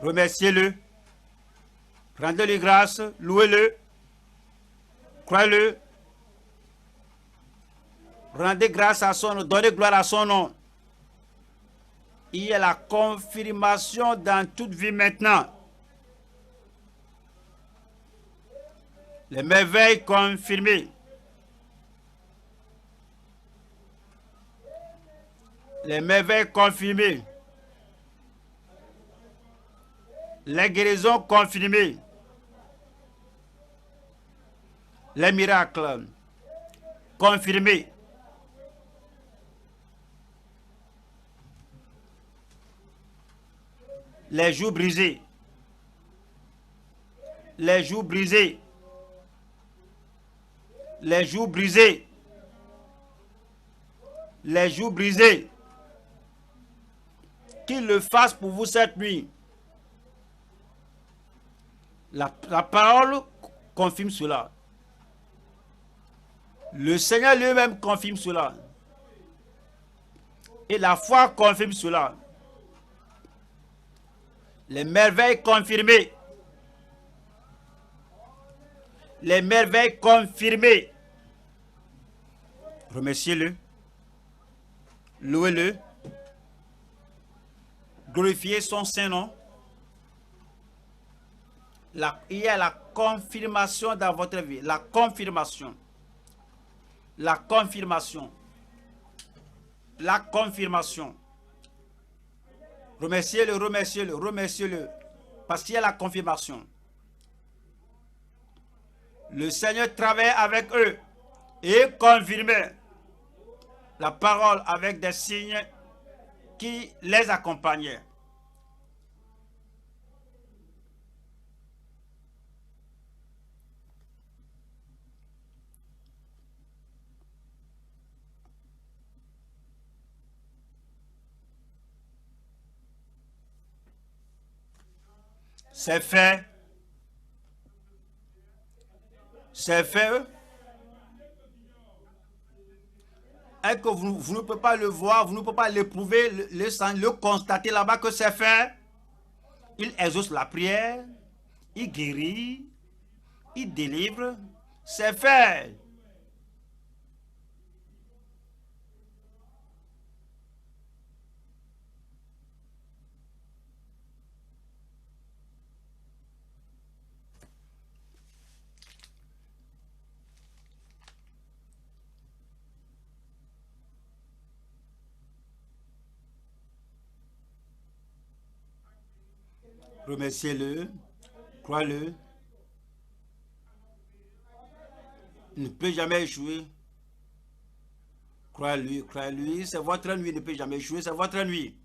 Remerciez-le. Rendez-lui grâce. Louez-le. Croyez-le. Rendez grâce à son nom. Donnez gloire à son nom. Il y a la confirmation dans toute vie maintenant. Les merveilles confirmées. Les merveilles confirmées. Les guérisons confirmées. Les miracles confirmés. Les joues brisées. Les joues brisées. Les joues brisées. Les joues brisées. Qu'il le fasse pour vous cette nuit. La parole confirme cela. Le Seigneur lui-même confirme cela. Et la foi confirme cela. Les merveilles confirmées. Les merveilles confirmées. Remerciez-le. Louez-le. Glorifiez son Saint-Nom. Il y a la confirmation dans votre vie. La confirmation. La confirmation. La confirmation. Remerciez-le, remerciez-le, remerciez-le. Parce qu'il y a la confirmation. Le Seigneur travaille avec eux et confirmait la parole avec des signes qui les accompagnaient. C'est fait. C'est fait. Et que vous ne pouvez pas le voir, vous ne pouvez pas l'éprouver, le constater là-bas que c'est fait. Il exauce la prière, il guérit, il délivre. C'est fait. Remerciez-le, croyez-le. Il ne peut jamais échouer. Croyez-lui, croyez-lui. C'est votre nuit, il ne peut jamais échouer, c'est votre nuit.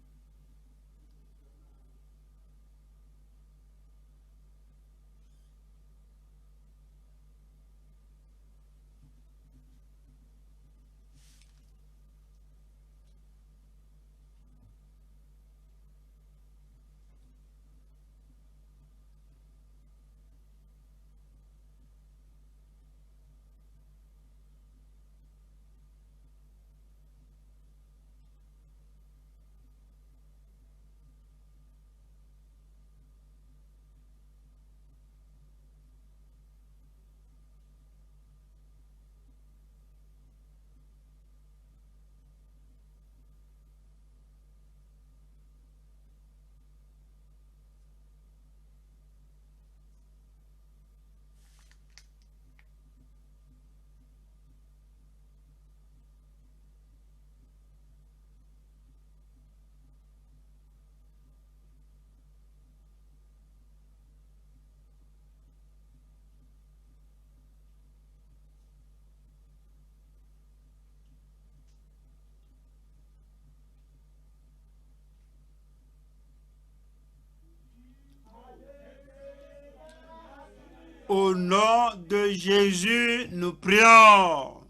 Au nom de Jésus, nous prions.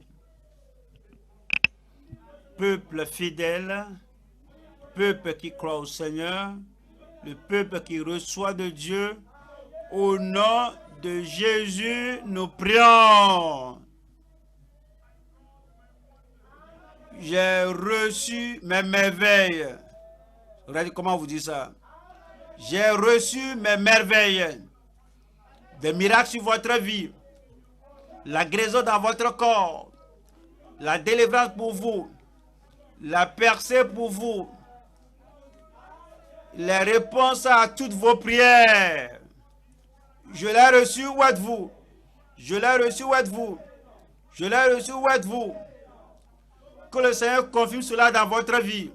Peuple fidèle, peuple qui croit au Seigneur, le peuple qui reçoit de Dieu, au nom de Jésus, nous prions. J'ai reçu mes merveilles. Regardez comment vous dites ça. J'ai reçu mes merveilles. Des miracles sur votre vie. La guérison dans votre corps. La délivrance pour vous. La percée pour vous. Les réponses à toutes vos prières. Je l'ai reçu, où êtes-vous? Je l'ai reçu, où êtes-vous? Je l'ai reçu, où êtes-vous? Que le Seigneur confirme cela dans votre vie.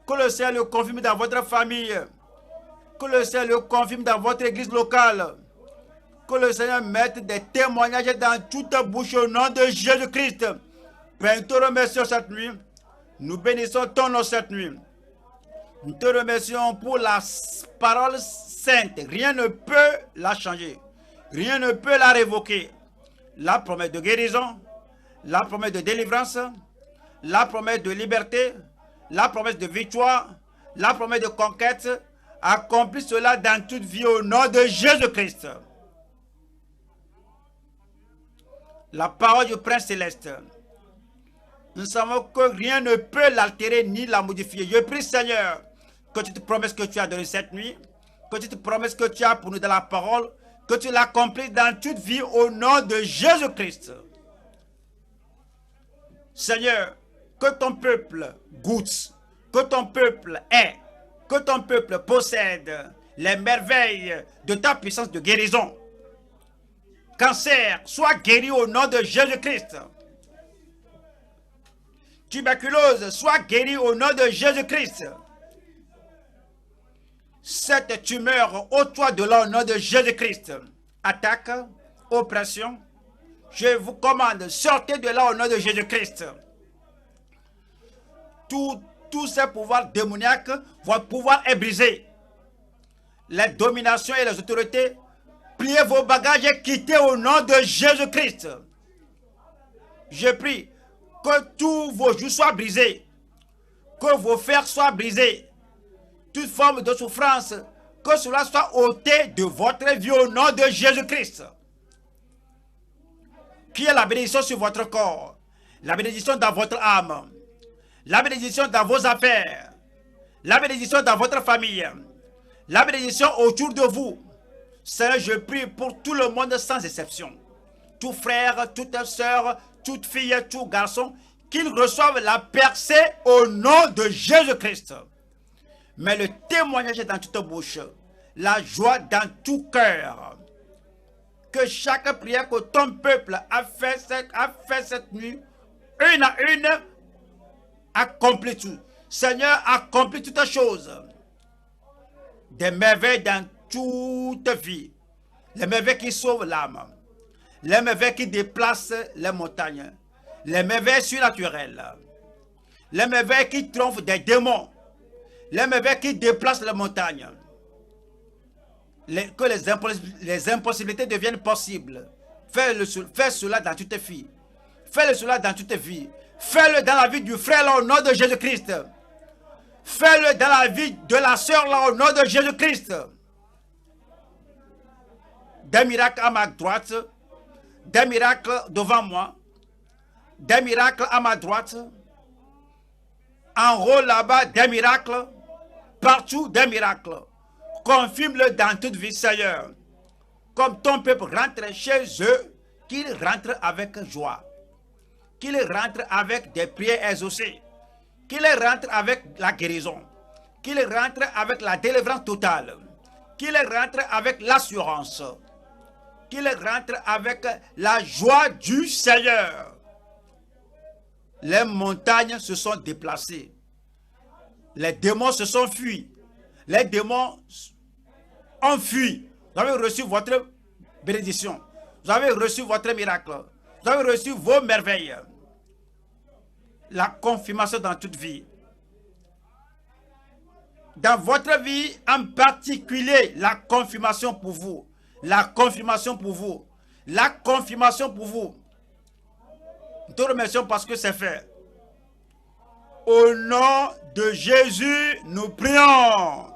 Que le Seigneur le confirme dans votre famille. Que le Seigneur le confirme dans votre église locale. Que le Seigneur mette des témoignages dans toute bouche au nom de Jésus-Christ. Père, nous te remercions cette nuit. Nous bénissons ton nom cette nuit. Nous te remercions pour la parole sainte. Rien ne peut la changer. Rien ne peut la révoquer. La promesse de guérison, la promesse de délivrance, la promesse de liberté, la promesse de victoire, la promesse de conquête. Accomplis cela dans toute vie au nom de Jésus-Christ. La parole du Prince Céleste. Nous savons que rien ne peut l'altérer ni la modifier. Je prie, Seigneur, que tu te promesses que tu as donné cette nuit, que tu te promesses que tu as pour nous dans la parole, que tu l'accomplisses dans toute vie au nom de Jésus-Christ. Seigneur, que ton peuple goûte, que ton peuple ait, que ton peuple possède les merveilles de ta puissance de guérison. Cancer, sois guéri au nom de Jésus-Christ. Tuberculose, sois guéri au nom de Jésus-Christ. Cette tumeur, ôte-toi de là au nom de Jésus-Christ. Attaque, oppression, je vous commande, sortez de là au nom de Jésus-Christ. Tous ces pouvoirs démoniaques, votre pouvoir est brisé. Les dominations et les autorités, pliez vos bagages et quittez au nom de Jésus-Christ. Je prie que tous vos joues soient brisés, que vos fers soient brisés, toute forme de souffrance, que cela soit ôté de votre vie au nom de Jésus-Christ. Qui est la bénédiction sur votre corps, la bénédiction dans votre âme, la bénédiction dans vos affaires, la bénédiction dans votre famille, la bénédiction autour de vous. Seigneur, je prie pour tout le monde sans exception. Tout frère, toute sœur, toute fille, tout garçon, qu'ils reçoivent la percée au nom de Jésus-Christ. Mais le témoignage est dans toute bouche, la joie dans tout cœur. Que chaque prière que ton peuple a fait cette nuit, une à une, accomplit tout. Seigneur, accomplis toutes choses. Des merveilles dans toute vie. Les merveilles qui sauvent l'âme. Les merveilles qui déplacent les montagnes. Les merveilles surnaturelles. Les merveilles qui triomphent des démons. Les merveilles qui déplacent les montagnes. Que les impossibilités deviennent possibles. Fais cela dans toute vie. Fais-le cela dans toute vie. Fais-le dans la vie du frère là, au nom de Jésus-Christ. Fais-le dans la vie de la sœur là, au nom de Jésus-Christ. Des miracles à ma droite. Des miracles devant moi. Des miracles à ma droite. En haut là-bas, des miracles. Partout, des miracles. Confirme-le dans toute vie, Seigneur. Comme ton peuple rentre chez eux, qu'il rentre avec joie. Qu'il rentre avec des prières exaucées. Qu'il rentre avec la guérison. Qu'il rentre avec la délivrance totale. Qu'il rentre avec l'assurance. Qu'il rentre avec la joie du Seigneur. Les montagnes se sont déplacées. Les démons se sont fuis. Les démons ont fui. Vous avez reçu votre bénédiction. Vous avez reçu votre miracle. Vous avez reçu vos merveilles. La confirmation dans toute vie. Dans votre vie en particulier, la confirmation pour vous. La confirmation pour vous. La confirmation pour vous. Nous te remercions parce que c'est fait. Au nom de Jésus, nous prions.